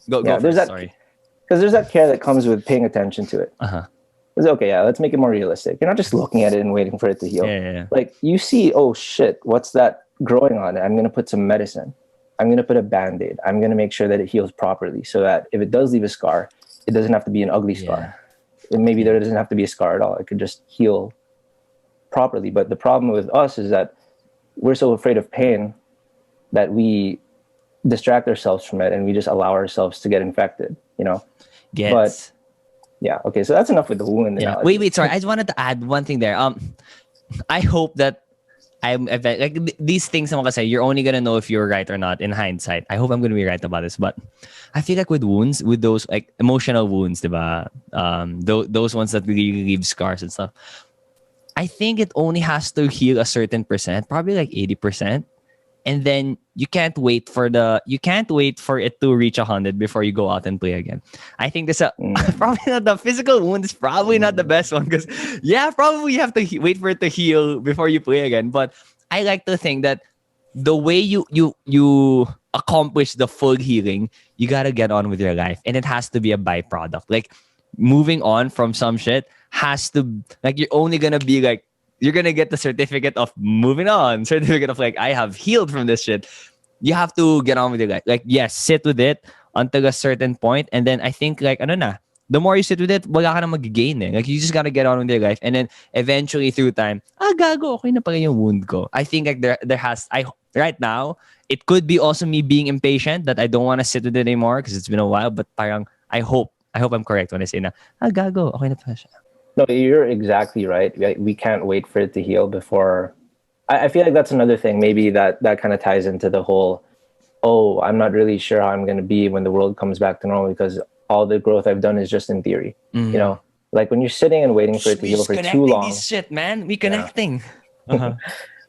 Go first. Sorry. Because there's that care that comes with paying attention to it. It's okay, let's make it more realistic. You're not just looking at it and waiting for it to heal. Yeah. Like, you see, oh shit, what's that growing on it? I'm going to put some medicine. I'm going to put a Band-Aid. I'm going to make sure that it heals properly so that if it does leave a scar, it doesn't have to be an ugly scar. And maybe there doesn't have to be a scar at all. It could just heal properly. But the problem with us is that we're so afraid of pain that we distract ourselves from it and we just allow ourselves to get infected, But yeah, okay, so that's enough with the wound analogy. Wait, sorry. I just wanted to add one thing there. I hope that like these things naman kasi, you're only gonna know if you're right or not in hindsight. I hope I'm gonna be right about this, but I feel like with wounds, with those like emotional wounds, diba? Those ones that really leave scars and stuff, I think it only has to heal a certain percent, probably like 80%. And then you can't wait for it to reach 100 before you go out and play again. I think this probably not the physical wound is probably not the best one, because probably you have to wait for it to heal before you play again. But I like to think that the way you accomplish the full healing, you gotta get on with your life, and it has to be a byproduct. Like, moving on from some shit has to, like, you're only gonna be like, you're going to get the certificate of moving on, certificate of like, I have healed from this shit. You have to get on with your life. Like, yes, sit with it until a certain point. And then I think like, the more you sit with it, wala ka na mag-gain eh. Like, you just got to get on with your life. And then eventually through time, gago, okay na pala yung wound ko. I think like right now, it could be also me being impatient that I don't want to sit with it anymore because it's been a while. But parang, I hope I'm correct when I say na, gago, okay na pala siya. No, you're exactly right. We can't wait for it to heal before. I feel like that's another thing. Maybe that kind of ties into the whole, I'm not really sure how I'm going to be when the world comes back to normal because all the growth I've done is just in theory. Like when you're sitting and waiting for it to We heal just for too connecting long, this shit, man. We yeah. connecting. Uh-huh.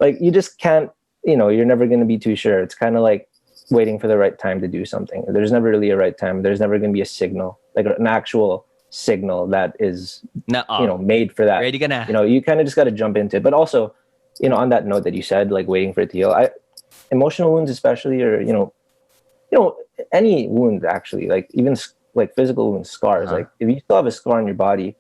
Like you just can't, you're never going to be too sure. It's kind of like waiting for the right time to do something. There's never really a right time. There's never going to be a signal, like an actual signal that is, made for that. Ready ka na. You kind of just got to jump into it. But also, on that note that you said, like waiting for it to heal, emotional wounds especially, or, any wound actually, like even like physical wounds, scars, like if you still have a scar on your body,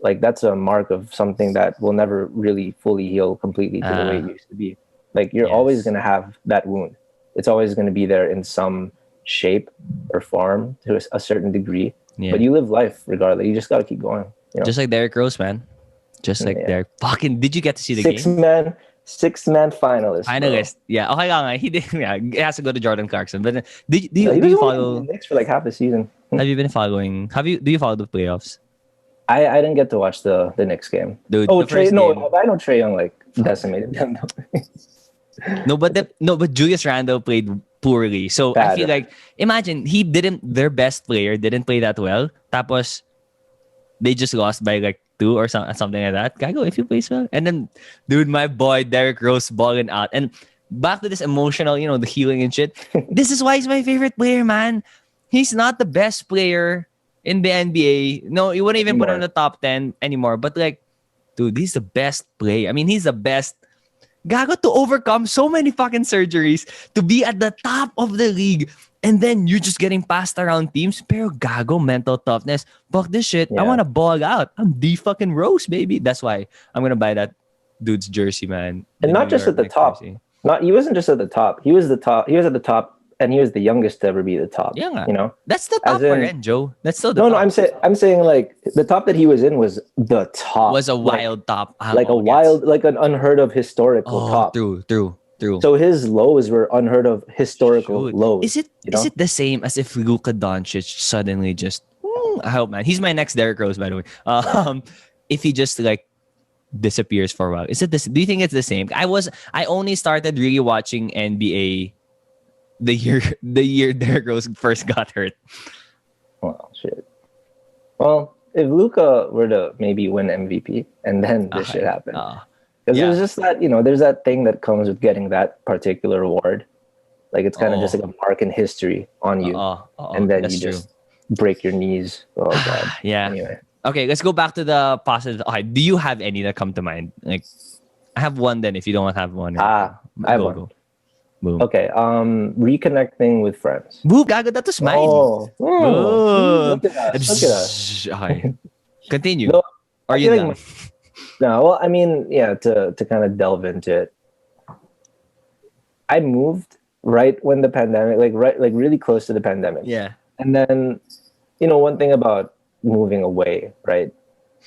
like that's a mark of something that will never really fully heal completely to the way it used to be. Like you're always going to have that wound. It's always going to be there in some shape or form to a certain degree. Yeah. But you live life regardless. You just got to keep going. Just like Derrick Rose, man. Just like Derrick. Fucking, did you get to see the game? Six-man finalist. Finalist. Bro. Yeah. Okay nga. He did. Yeah, he has to go to Jordan Clarkson. But do you follow? Knicks for like half the season. Have you been following? Do you follow the playoffs? I didn't get to watch the Knicks game. Dude, I know Trae Young like decimated them. No, but Julius Randle played poorly. So bad. I feel like, imagine their best player didn't play that well. Tapos they just lost by like 2 or something like that. Gago, if you play well. And then, dude, my boy Derrick Rose balling out. And back to this emotional, the healing and shit. This is why he's my favorite player, man. He's not the best player in the NBA. No, you wouldn't even put him in the top 10 anymore. But like, dude, he's the best player. I mean, he's the best. Gago, to overcome so many fucking surgeries, to be at the top of the league, and then you're just getting passed around teams. Pero gago, mental toughness. Fuck this shit. Yeah. I want to ball out. I'm the fucking Rose, baby. That's why I'm going to buy that dude's jersey, man. And not just at the top. He wasn't just at the top. He was the top. He was at the top. And he was the youngest to ever be the top. Yeah, that's the top we're in, Joe. That's still the top. No, I'm saying like the top that he was in was the top. Was a wild top, like an unheard of historical top. True. So his lows were unheard of historical lows. Is it the same as if Luka Doncic suddenly just? I hope, man. He's my next Derrick Rose, by the way. If he just like disappears for a while, is it this? Do you think it's the same? I only started really watching NBA. The year Derrick Rose first got hurt. Well, shit. Well, if Luka were to maybe win MVP and then this shit happened. Because there's just that, there's that thing that comes with getting that particular award. Like it's kind of just like a mark in history on you. And then you just break your knees. Oh, God. Yeah. Anyway. Okay, let's go back to the positive. Okay, do you have any that come to mind? Like, I have one then if you don't have one. I have one. Go. Boom. Okay, reconnecting with friends. Boom, gago, that was mine. Look at us. Okay. Continue. No, are you done? No, well, I mean, yeah, to kind of delve into it. I moved right when the pandemic, like really close to the pandemic. Yeah. And then, one thing about moving away, right?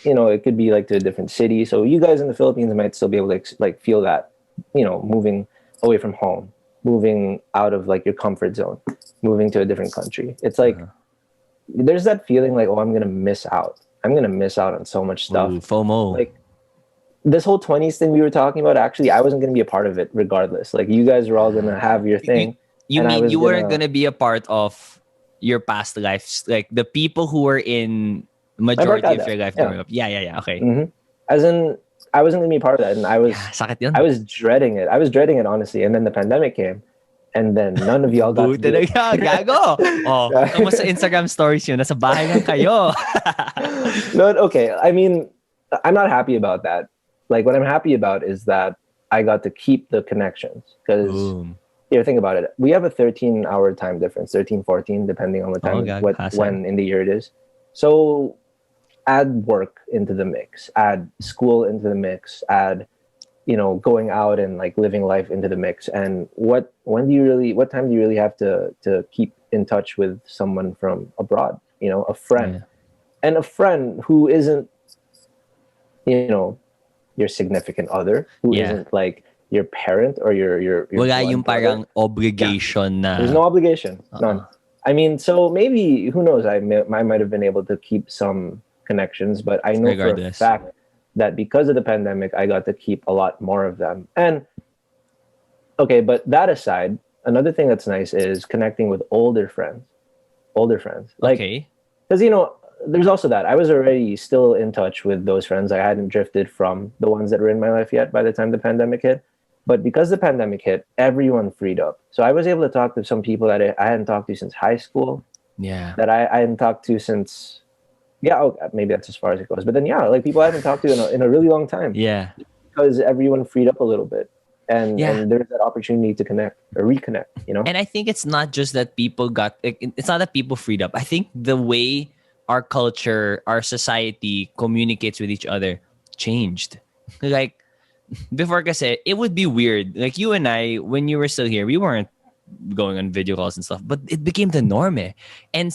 It could be like to a different city. So you guys in the Philippines might still be able to like feel that, moving away from home. Moving out of like your comfort zone, moving to a different country. It's like there's that feeling like, I'm gonna miss out. I'm gonna miss out on so much stuff. Ooh, FOMO. Like this whole 20s thing we were talking about, actually, I wasn't gonna be a part of it regardless. Like you guys were all gonna have your thing. You mean you weren't gonna be a part of your past lives? Like the people who were in majority of your life growing up. Yeah. Okay. Mm-hmm. As in, I wasn't gonna be a part of that, and I was dreading it. I was dreading it, honestly. And then the pandemic came, and then none of y'all got to do it. Gago. Tapos sa Instagram stories yun, nasa bahay lang kayo. No, okay. I mean, I'm not happy about that. Like, what I'm happy about is that I got to keep the connections. Because, think about it. We have a 13-hour time difference, 13, 14, depending on what time, when in the year it is. So, add work into the mix, add school into the mix, add, going out and like living life into the mix. And what time do you really have to keep in touch with someone from abroad? A friend, and a friend who isn't, your significant other, who isn't like your parent or your wala yung parang obligation na. There's no obligation, none. I mean, so maybe, who knows? I might have been able to keep some connections, but I know for a fact that because of the pandemic, I got to keep a lot more of them. And okay, but that aside, another thing that's nice is connecting with older friends. Like, because there's also that. I was already still in touch with those friends. I hadn't drifted from the ones that were in my life yet by the time the pandemic hit. But because the pandemic hit, everyone freed up. So I was able to talk to some people that I hadn't talked to since high school, Yeah. that I hadn't talked to since, yeah, oh, maybe that's as far as it goes. But then, yeah, like people I haven't talked to in a really long time, Yeah. because everyone freed up a little bit. Yeah. And there's that opportunity to connect or reconnect, you know? And I think it's not just that people it's not that people freed up. I think the way our culture, our society communicates with each other changed. Like before kasi, it would be weird. Like you and I, when you were still here, we weren't going on video calls and stuff, but it became the norm. And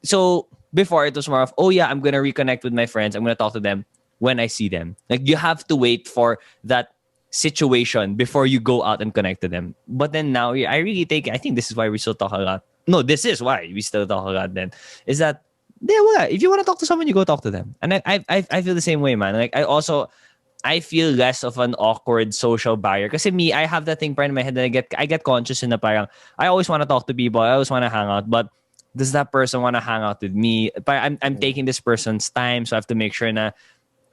so before it was more of, oh yeah, I'm going to reconnect with my friends. I'm going to talk to them when I see them. Like you have to wait for that situation before you go out and connect to them. But then now I think this is why we still talk a lot. No, this is why we still talk a lot then. Is that, yeah, well, if you want to talk to someone, you go talk to them. And I feel the same way, man. Like I feel less of an awkward social barrier. Kasi me, I have that thing in my head that I get conscious in na parang, I always want to talk to people. I always want to hang out. But does that person want to hang out with me? But I'm taking this person's time. So I have to make sure na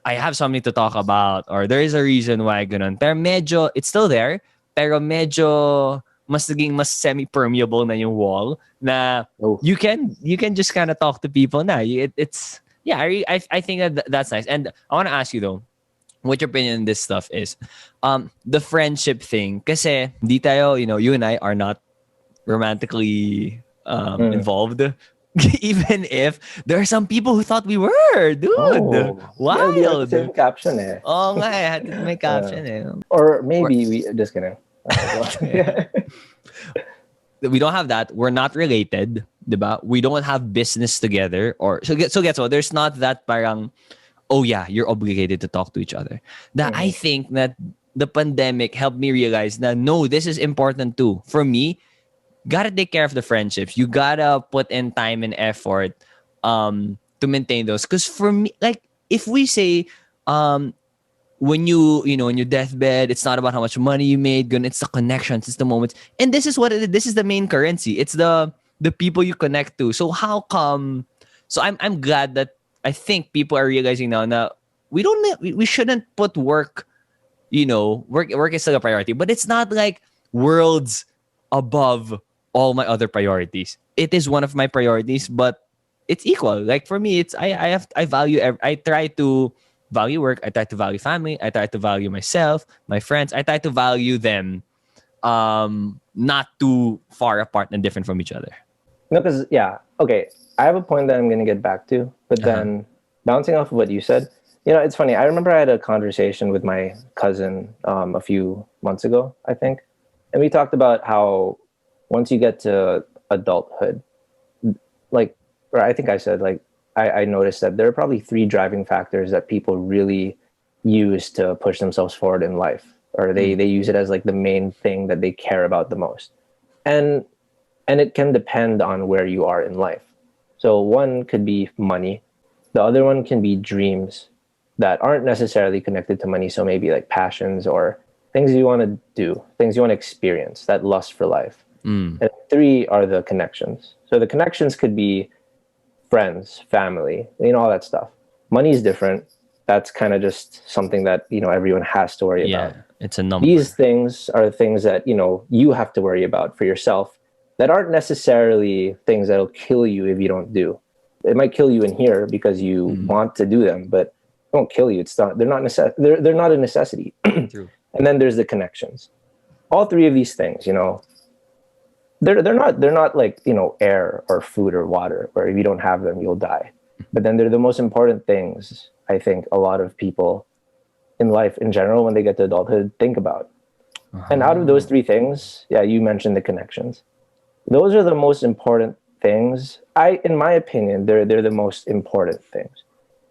I have something to talk about. Or there is a reason why ganun. Pero medyo, it's still there. Pero medyo mas semi-permeable na yung wall na you can just kind of talk to people na. It's, yeah, I think that's nice. And I want to ask you though, what your opinion on this stuff is. The friendship thing. Kasi di tayo, you and I are not romantically involved. Even if there are some people who thought we were, dude. Oh, wild. Yeah, we have the same caption eh. Oh nga, I had to make caption Or maybe we just kidding. We don't have that. We're not related, diba? We don't have business together. Or so guess what? There's not that parang, oh yeah, you're obligated to talk to each other. That I think that the pandemic helped me realize that no, this is important too. For me, gotta take care of the friendships. You gotta put in time and effort to maintain those. Because for me, like if we say when in your deathbed, it's not about how much money you made, it's the connections, it's the moments. And this is what it is. This is the main currency. It's the people you connect to. So how come? So I'm glad that I think people are realizing now that we shouldn't put work, work is still a priority, but it's not like worlds above all my other priorities. It is one of my priorities, but it's equal. Like for me, it's I try to value work, I try to value family, I try to value myself, my friends, I try to value them not too far apart and different from each other. No, because okay, I have a point that I'm going to get back to, but then bouncing off of what you said, it's funny. I remember I had a conversation with my cousin a few months ago, I think, and we talked about how once you get to adulthood, like, or I think I said, like, I noticed that there are probably 3 driving factors that people really use to push themselves forward in life, or they use it as like the main thing that they care about the most. And it can depend on where you are in life. So one could be money. The other one can be dreams that aren't necessarily connected to money. So maybe like passions or things you want to do, things you want to experience, that lust for life. And 3 are the connections. So the connections could be friends, family, all that stuff. Money is different. That's kind of just something that, everyone has to worry about. It's a number. These things are things that, you have to worry about for yourself that aren't necessarily things that'll kill you if you don't do. It might kill you in here because you want to do them, but it won't kill you. They're not a necessity. True. And then there's the connections. All 3 of these things, they're not like, air or food or water, where if you don't have them, you'll die. But then they're the most important things, I think, a lot of people in life in general, when they get to adulthood, think about. And out of those 3 things, you mentioned the connections. Those are the most important things. In my opinion, they're the most important things.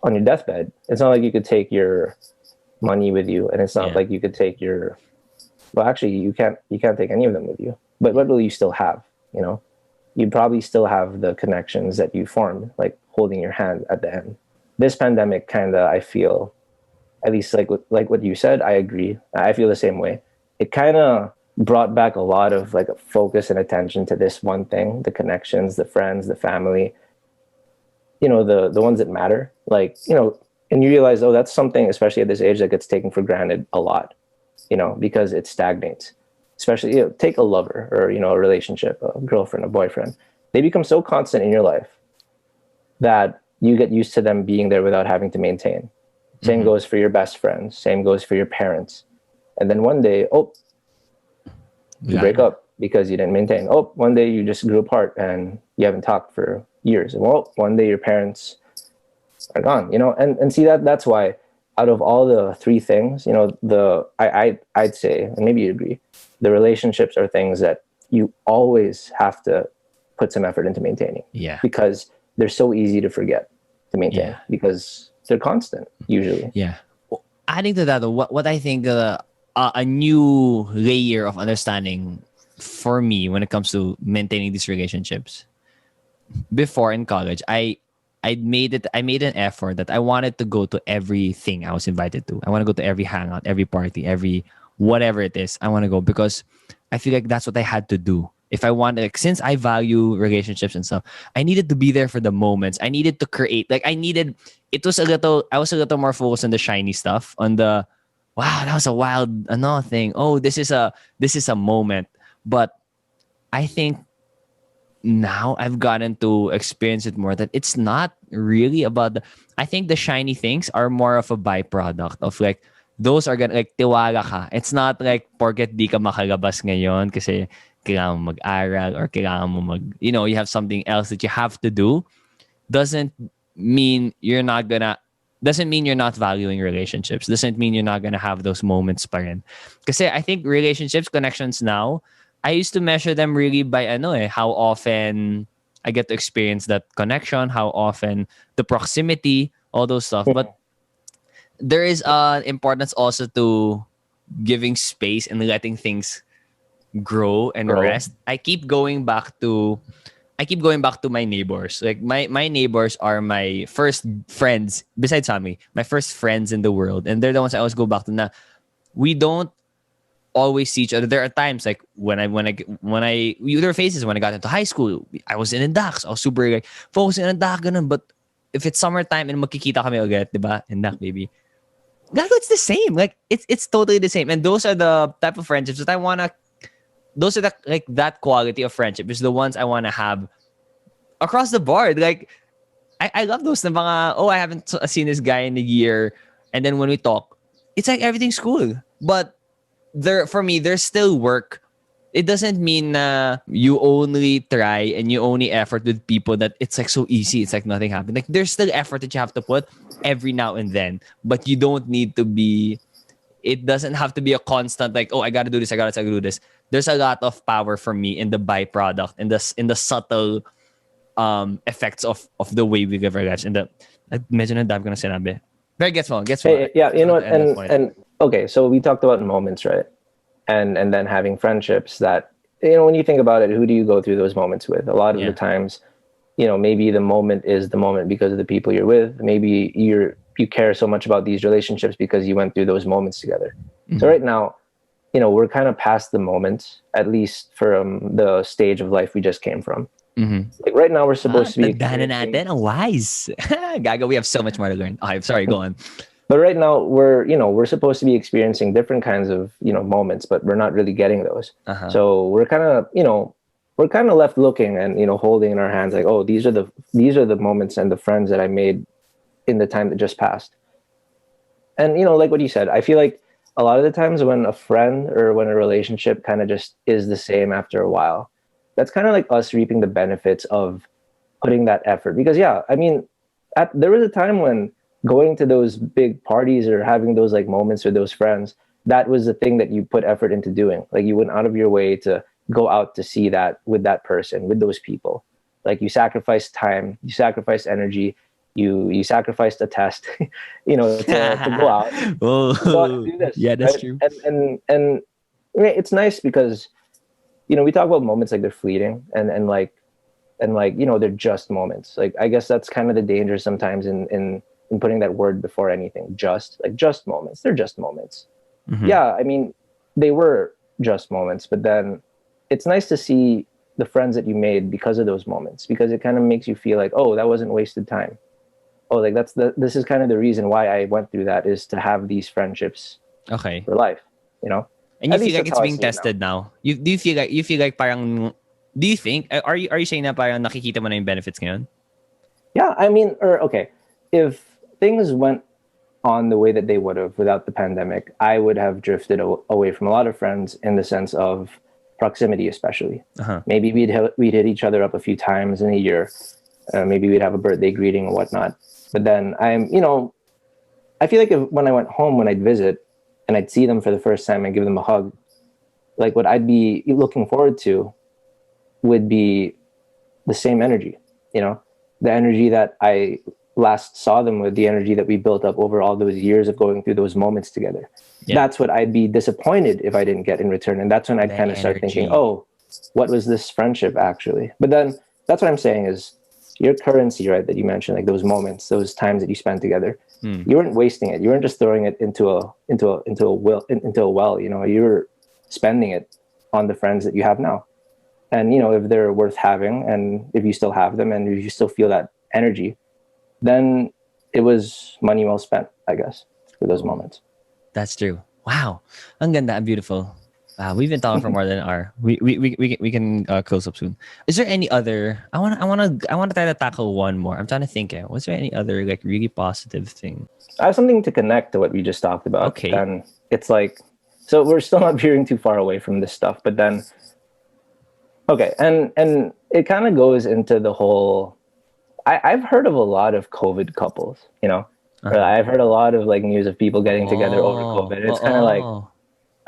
On your deathbed, it's not like you could take your money with you, and it's not like you could take your, well, actually, you can't take any of them with you. But what will you still have? You'd probably still have the connections that you formed, like holding your hand at the end. This pandemic kind of, I feel, at least like what you said, I agree. I feel the same way. It kind of brought back a lot of like a focus and attention to this one thing, the connections, the friends, the family. the ones that matter, like, and you realize, oh, that's something, especially at this age, that gets taken for granted a lot, because it stagnates. Especially, take a lover, or a relationship, a girlfriend, a boyfriend. They become so constant in your life that you get used to them being there without having to maintain. Same goes for your best friends. Same goes for your parents. And then one day, oh, you break up because you didn't maintain. Oh, one day you just grew apart and you haven't talked for years. And well, one day your parents are gone. And see, that's why, out of all the three things, I'd say, and maybe you agree, the relationships are things that you always have to put some effort into maintaining. Yeah. Because they're so easy to forget to maintain, because they're constant usually. Yeah. Adding to that, what I think a new layer of understanding for me when it comes to maintaining these relationships. Before in college, I made an effort that I wanted to go to everything I was invited to. I want to go to every hangout, every party, every whatever it is. I want to go because I feel like that's what I had to do. If I want, like, since I value relationships and stuff, I needed to be there for the moments. I needed to create. I was a little more focused on the shiny stuff, on the, wow, that was a wild another thing. Oh, this is a moment. But I think now I've gotten to experience it more, that it's not really about I think the shiny things are more of a byproduct of, like, those are gonna, like, tiwala ka. It's not like porket di ka makalabas ngayon kasi kailangan mo mag-aral or kailangan mo you have something else that you have to do, doesn't mean you're not valuing relationships. Doesn't mean you're not gonna have those moments pa rin. Kasi I think relationships, connections now, I used to measure them really by how often I get to experience that connection, how often the proximity, all those stuff. But there is importance also to giving space and letting things grow and rest. I keep going back to my neighbors. Like, my neighbors are my first friends besides family, my first friends in the world, and they're the ones I always go back to. Na we don't always see each other. There are times, like, when there were phases when I got into high school, I was in Indax. I was super, like, focusing on Indax, ganun. But if it's summertime and magkikita kami ulit, diba? Indax, baby. It's the same. Like, it's totally the same. And those are the type of friendships that I wanna. Those are that quality of friendship is the ones I wanna have across the board. Like, I love those na mga, I haven't seen this guy in a year, and then when we talk, it's like everything's cool. But for me, there's still work. It doesn't mean you only try and you only effort with people that it's like so easy. It's like nothing happened. Like, there's still effort that you have to put every now and then, but you don't need to be. It doesn't have to be a constant, like, I gotta do this, I gotta do this. There's a lot of power for me in the byproduct, in the subtle effects of the way we live our lives. And the medyo na dami ko na sinabi. Very gets mo. Yeah, and okay, so we talked about moments, right? And then having friendships that, when you think about it, who do you go through those moments with? A lot of the times, maybe the moment is the moment because of the people you're with. Maybe you care so much about these relationships because you went through those moments together. Mm-hmm. So right now, we're kind of past the moment, at least from the stage of life we just came from. Mm-hmm. Like, right now, we're supposed to be. Natin, wise. Gaga, we have so much more to learn. I'm sorry, go on. But right now, we're supposed to be experiencing different kinds of moments, but we're not really getting those. Uh-huh. So we're kind of left looking and holding in our hands, like, oh, these are the moments and the friends that I made in the time that just passed. And like what you said, I feel like a lot of the times when a friend or when a relationship kind of just is the same after a while, that's kind of like us reaping the benefits of putting that effort. Because there was a time when going to those big parties or having those like moments with those friends, that was the thing that you put effort into doing. Like, you went out of your way to go out to see that with that person, with those people. Like, you sacrificed time, you sacrificed energy, you sacrificed a test, to go out. Oh, do this, yeah, that's right? true. And it's nice because, we talk about moments like they're fleeting and they're just moments. Like, I guess that's kind of the danger sometimes in putting that word before anything. Just moments. They're just moments. Mm-hmm. Yeah, they were just moments, but then it's nice to see the friends that you made because of those moments, because it kind of makes you feel like, oh, that wasn't wasted time. Oh, like this is kind of the reason why I went through that, is to have these friendships Okay. for life, you know? And you At feel least like that's it's how I being see it now. tested now? Do you feel like parang, do you think, are you saying na parang nakikita mo na yung benefits ngayon? Yeah, I mean, or okay, if things went on the way that they would have without the pandemic, I would have drifted away from a lot of friends, in the sense of proximity, especially. Maybe we'd hit each other up a few times in a year. Maybe we'd have a birthday greeting or whatnot. But then I feel like when I went home, when I'd visit and I'd see them for the first time and give them a hug, like what I'd be looking forward to would be the same energy, the energy that I last saw them with, the energy that we built up over all those years of going through those moments together. Yeah. That's what I'd be disappointed if I didn't get in return. And that's when I'd kind of start thinking, oh, what was this friendship actually? But then that's what I'm saying is, your currency, right, that you mentioned, like those moments, those times that you spent together, you weren't wasting it. You weren't just throwing it into a well, you were spending it on the friends that you have now. And, if they're worth having, and if you still have them, and if you still feel that energy, then it was money well spent, I guess, for those moments. That's true. Wow. Ang ganda, ang beautiful. We've been talking for more than an hour. We can close up soon. Is there any other? I want to try to tackle one more. I'm trying to think. Was there any other like really positive thing? I have something to connect to what we just talked about. Okay. And it's like, so we're still not veering too far away from this stuff, but then, okay, and it kind of goes into the whole. I've heard of a lot of COVID couples. I've heard a lot of like news of people getting together over COVID. It's kind of like,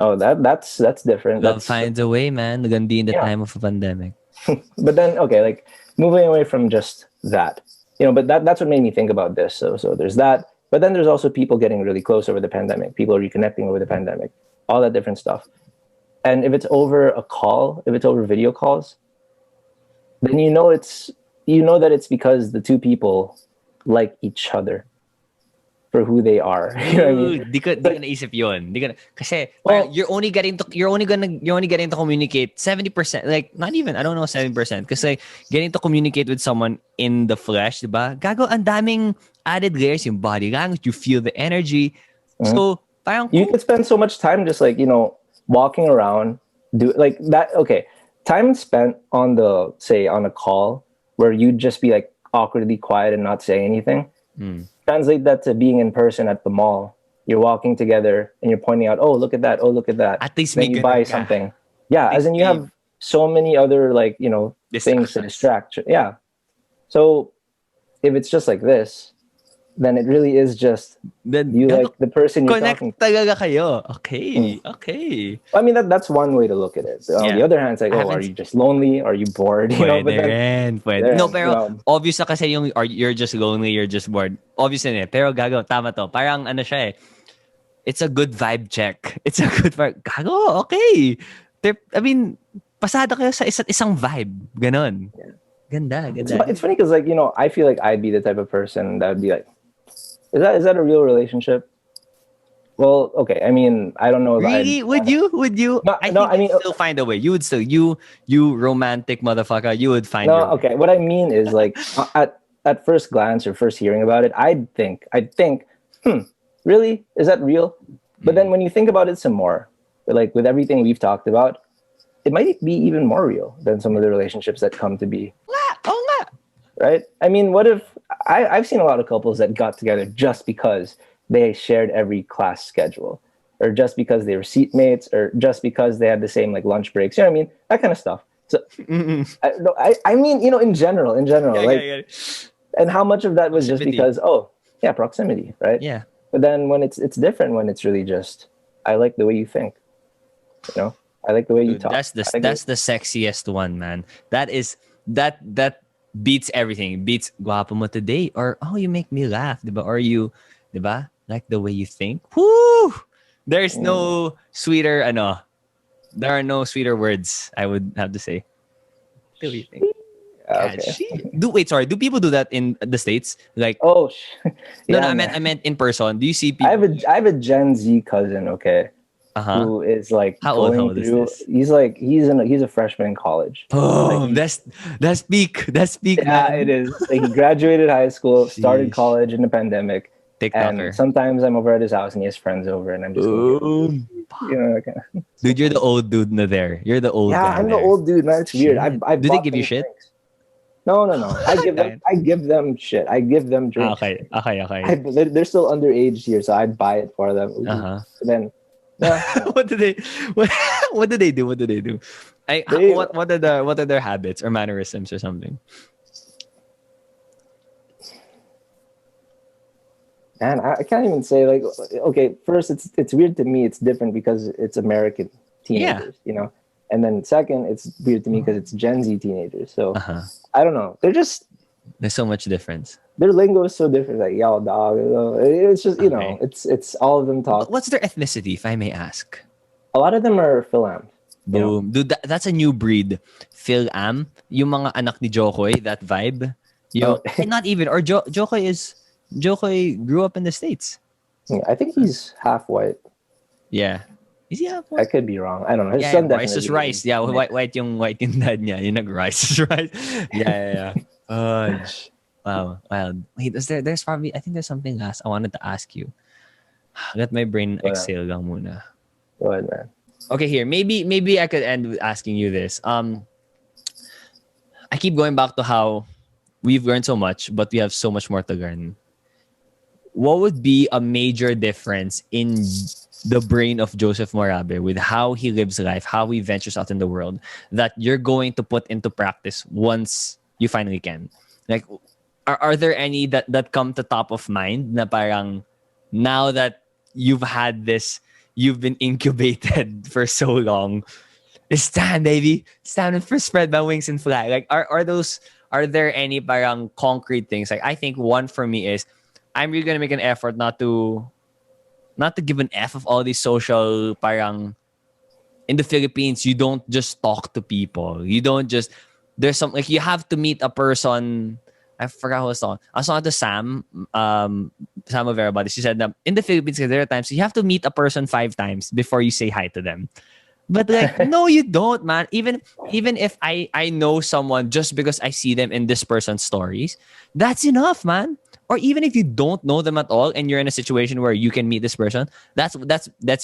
oh, that's different. Love finds a way, man. Gonna be in the time of a pandemic. But then, okay, like moving away from just that, but that's what made me think about this. So there's that. But then there's also people getting really close over the pandemic. People reconnecting over the pandemic. All that different stuff. And if it's over a call, if it's over video calls, then that it's because the two people like each other for who they are. You know what I mean? Di ko naisip yun. Kasi you're only getting to communicate 70%. Like not even, I don't know, 7%. Kasi getting to communicate with someone in the flesh, diba? Gago, ang daming added layers yung body language. You feel the energy. So parang you could spend so much time just like, walking around, do like that. Okay. Time spent on a call where you'd just be like awkwardly quiet and not saying anything. Translate that to being in person at the mall. You're walking together and you're pointing out, oh, look at that. Oh, look at that. At least then you buy something. Yeah. As in you have so many other things to distract. Yeah. So if it's just like this, then it really is just you like the person you're talking to. Talaga kayo. Okay. I mean, that's one way to look at it. So on the other hand, it's like, are you just lonely? Are you bored? Pwede. No, pero obvious na kasi you're just lonely, you're just bored. Obvious na pero gago, tama to. Parang ano siya it's a good vibe check. It's a good vibe. Gago, okay. I mean, pasado kayo sa isa't isang vibe. Ganon. Yeah. Ganda. It's funny because I feel like I'd be the type of person that would be like, is that a real relationship? Well, okay. I mean, I don't know. Really? Would you? I mean, still find a way. You would still, you romantic motherfucker. You would find. No, okay. What I mean is like at first glance or first hearing about it, I'd think, really? Is that real? But then when you think about it some more, like with everything we've talked about, it might be even more real than some of the relationships that come to be. Right? I mean, what if I've seen a lot of couples that got together just because they shared every class schedule, or just because they were seatmates, or just because they had the same like lunch breaks. You know what I mean? That kind of stuff. So I mean, in general, and how much of that was proximity. Just because, proximity, right? Yeah. But then when it's different, when it's really just, I like the way you think, I like the way you talk. That's the sexiest one, man. That beats everything. Beats guwapo mo today, or you make me laugh, diba? Or you, diba? Like the way you think. Woo! There's no sweeter, there are no sweeter words, I would have to say. The way you think. Okay. Do people do that in the States? Like, yeah, no, I meant in person. Do you see people? I have a Gen Z cousin, okay? who is like How old? How going old is through. this? He's a freshman in college. Like Boom. That's peak. That's peak, yeah, it man. is. Like he graduated high school, started Sheesh. college in the pandemic, and TikToker. sometimes I'm over at his house and he has friends over, and I'm just gonna give him, Boom. you know, like, so Dude, you're the funny. old dude na there. You're the old Yeah, guy I'm the there. old dude, man. It's weird. Shit. I Do they bought give you them shit? drinks. No, no, no. Dang. I give them shit. I give them Ah, drinks. okay. Okay, okay. They're still underage here, so I buy it for them. Ooh. Uh-huh. So then, yeah, what do they what, what do they do? What do they do? they What are their habits or mannerisms or something? man, I can't even say like okay. First, it's weird to me. It's different because it's American Yeah. teenagers, you know. And then second, it's weird to me because it's Gen Z teenagers. So Uh-huh. I don't know. There's so much difference. Their lingo is so different. Like yo, dog. You know. It's just Okay. it's all of them talk. What's their ethnicity, if I may ask? A lot of them are Philam. You know? Boom. Dude, that's a new breed. Phil Am. Yung mga anak ni Jokoy, that vibe. Oh. Not even. Or Jokoy grew up in the States. Yeah, I think he's half white. Yeah. Is he half I white? could be wrong. I don't know. His Yeah, son rice is definitely rice. Yeah, mixed. white yung dad niya. Yung nag-rice is rice. Yeah. Fudge. Wow. Wait, there's probably, I think there's something last I wanted to ask you. Let my brain exhale lang muna. Go ahead, man. Okay, here. Maybe I could end with asking you this. I keep going back to how we've learned so much, but we have so much more to learn. What would be a major difference in the brain of Joseph Morabe with how he lives life, how he ventures out in the world, that you're going to put into practice once you finally can? Like, are there any that come to top of mind na parang now that you've had this, you've been incubated for so long, it's time, baby. It's time to spread my wings and fly. Like, are there any parang concrete things? Like, I think one for me is I'm really gonna make an effort not to give an F of all these social parang in the Philippines. You don't just talk to people. You don't just there's some like you have to meet a person. I forgot who I was talking. I was talking to Sam Avera about this. She said that in the Philippines there are times you have to meet a person 5 times before you say hi to them. But like, no, you don't, man. Even if I know someone just because I see them in this person's stories, that's enough, man. Or even if you don't know them at all and you're in a situation where you can meet this person, that's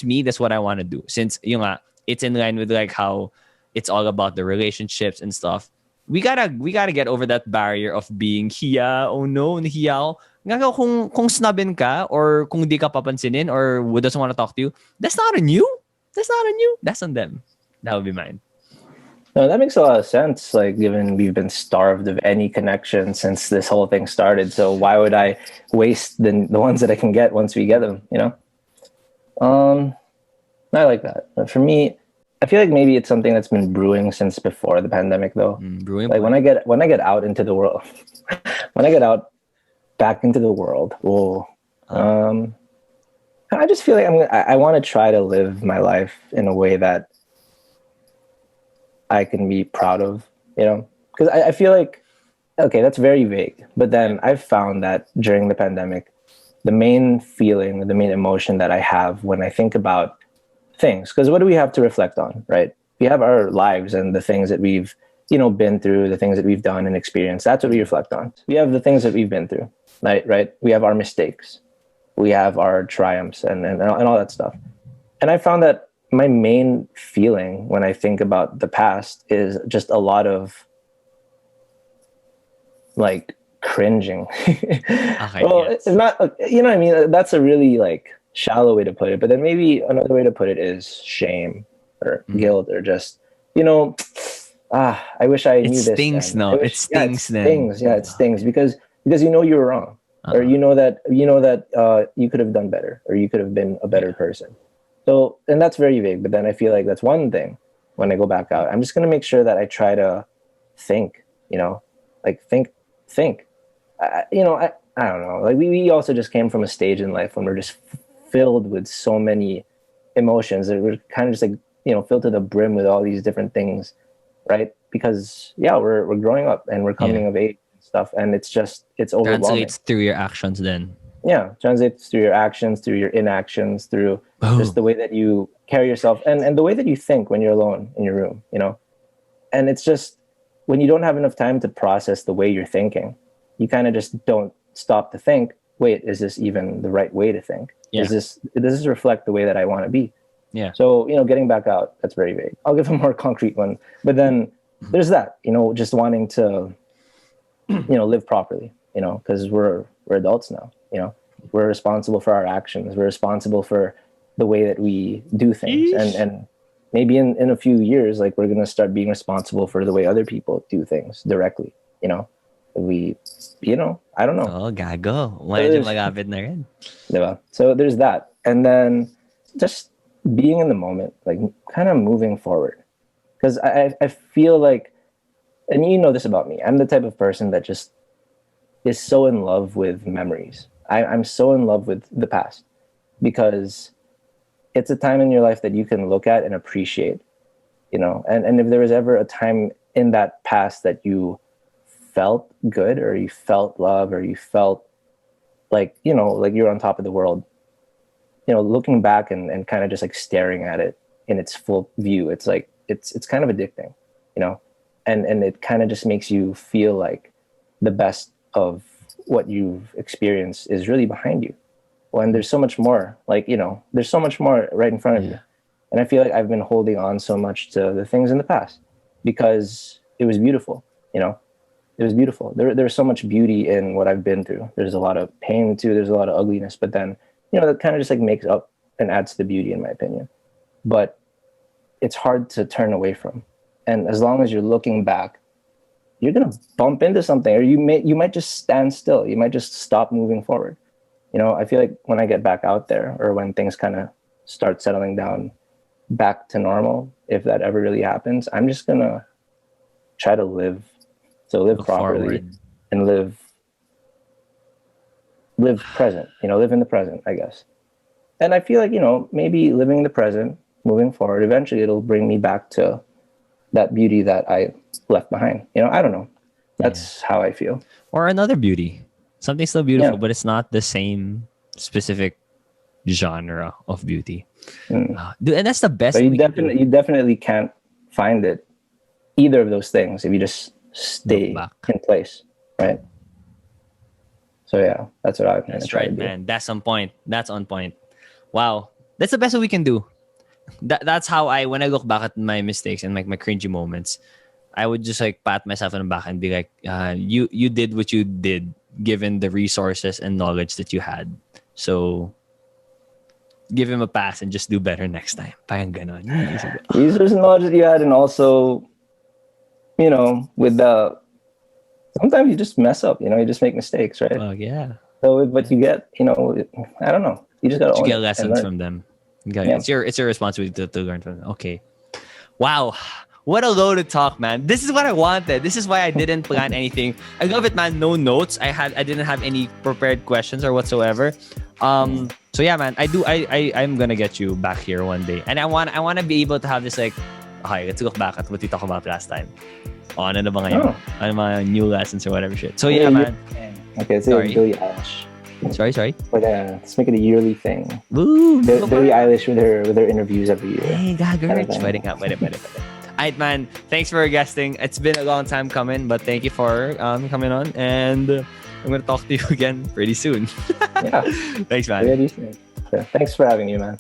me. That's what I want to do. Since it's in line with like how it's all about the relationships and stuff. We gotta get over that barrier of being hiya. Oh no, nahiya ako. Nga kung snubin ka or kung di ka papansinin or who doesn't want to talk to you, that's not on you. That's not on you. That's on them. That would be mine. No, that makes a lot of sense. Like, given we've been starved of any connection since this whole thing started, so why would I waste the ones that I can get once we get them? You know. I like that. But for me, I feel like maybe it's something that's been brewing since before the pandemic, though. Brewing. Like when I get out into the world, when I get out back into the world, I just feel like I want to try to live my life in a way that I can be proud of, you know, because I feel like, okay, that's very vague. But then I've found that during the pandemic, the main feeling, the main emotion that I have when I think about things, because what do we have to reflect on, right? We have our lives and the things that we've, been through, the things that we've done and experienced. That's what we reflect on. We have the things that we've been through, right? We have our mistakes. We have our triumphs and all that stuff. And I found that my main feeling when I think about the past is just a lot of like cringing. Okay, well, yes. it's not, you know what I mean? That's a really like shallow way to put it. But then maybe another way to put it is shame or guilt or just, I wish I knew this. It stings, then. no? It stings then. Stings. Yeah, it stings because you know you were wrong. Or you know that you could have done better, or you could have been a better person. So, and that's very vague. But then I feel like that's one thing. When I go back out, I'm just gonna make sure that I try to think. Like think. I don't know. Like we also just came from a stage in life when we're just filled with so many emotions. That we're kind of just like filled to the brim with all these different things, right? Because we're growing up and we're coming of age. Stuff and it's overwhelming. Translates through your actions then. translates through your actions, through your inactions, through just the way that you carry yourself, and the way that you think when you're alone in your room, and it's just when you don't have enough time to process the way you're thinking, you kind of just don't stop to think, wait, is this even the right way to think? Does this reflect the way that I want to be? So getting back out, that's very vague. I'll give a more concrete one, but then there's that, just wanting to live properly, because we're adults now. We're responsible for our actions. We're responsible for the way that we do things. And maybe in a few years, like, we're going to start being responsible for the way other people do things directly. We, I don't know. Oh, gago. Medyo magapit na rin. Diba? So there's that. And then just being in the moment, like, kind of moving forward. Because I feel like, and you know this about me, I'm the type of person that just is so in love with memories. I'm so in love with the past because it's a time in your life that you can look at and appreciate, and if there was ever a time in that past that you felt good or you felt love or you felt like, like you're on top of the world, looking back and kind of just like staring at it in its full view, it's like, it's kind of addicting, and it kind of just makes you feel like the best of what you've experienced is really behind you. When there's so much more, like, there's so much more right in front of you. And I feel like I've been holding on so much to the things in the past because it was beautiful, it was beautiful. There's so much beauty in what I've been through. There's a lot of pain too. There's a lot of ugliness, but then, that kind of just like makes up and adds to the beauty, in my opinion. But it's hard to turn away from. And as long as you're looking back, you're going to bump into something, or you might just stand still. You might just stop moving forward. I feel like when I get back out there, or when things kind of start settling down back to normal, if that ever really happens, I'm just going to try to live properly forward. And live present, live in the present, I guess. And I feel like, maybe living in the present, moving forward, eventually it'll bring me back to that beauty that I left behind. I don't know. That's how I feel. Or another beauty. Something still beautiful, but it's not the same specific genre of beauty. Dude, and that's the best. But you definitely can't find it, either of those things, if you just stay in place, right? So yeah, that's what I'm going to try to do. Man. That's on point. Wow, that's the best that we can do. That's how when I look back at my mistakes and like my cringy moments, I would just like pat myself on the back and be like, you did what you did given the resources and knowledge that you had. So give him a pass and just do better next time. Parang ganon. Resources and knowledge that you had, and also, with the, sometimes you just mess up, you just make mistakes, right? Oh yeah. So, but you get, I don't know. You just got to get lessons from them. Okay. Yeah. It's your responsibility to learn from them. Okay. Wow. What a loaded talk, man. This is what I wanted. This is why I didn't plan anything. I love it, man. No notes. I didn't have any prepared questions or whatsoever. So yeah, man. I'm gonna get you back here one day. And I wanna be able to have this like, okay, let's look back at what we talked about last time. Ano na ba ngayon? Ano mga new lessons or whatever shit. So yeah, man. Okay, so Billie Eilish. Sorry. But let's make it a yearly thing. Woo! Billie Eilish with her interviews every year. Hey, gagawin. Pwede. Alright, man. Thanks for guesting. It's been a long time coming, but thank you for coming on. And I'm gonna talk to you again pretty soon. Yeah. Thanks, man. Pretty soon. So, thanks for having me, man.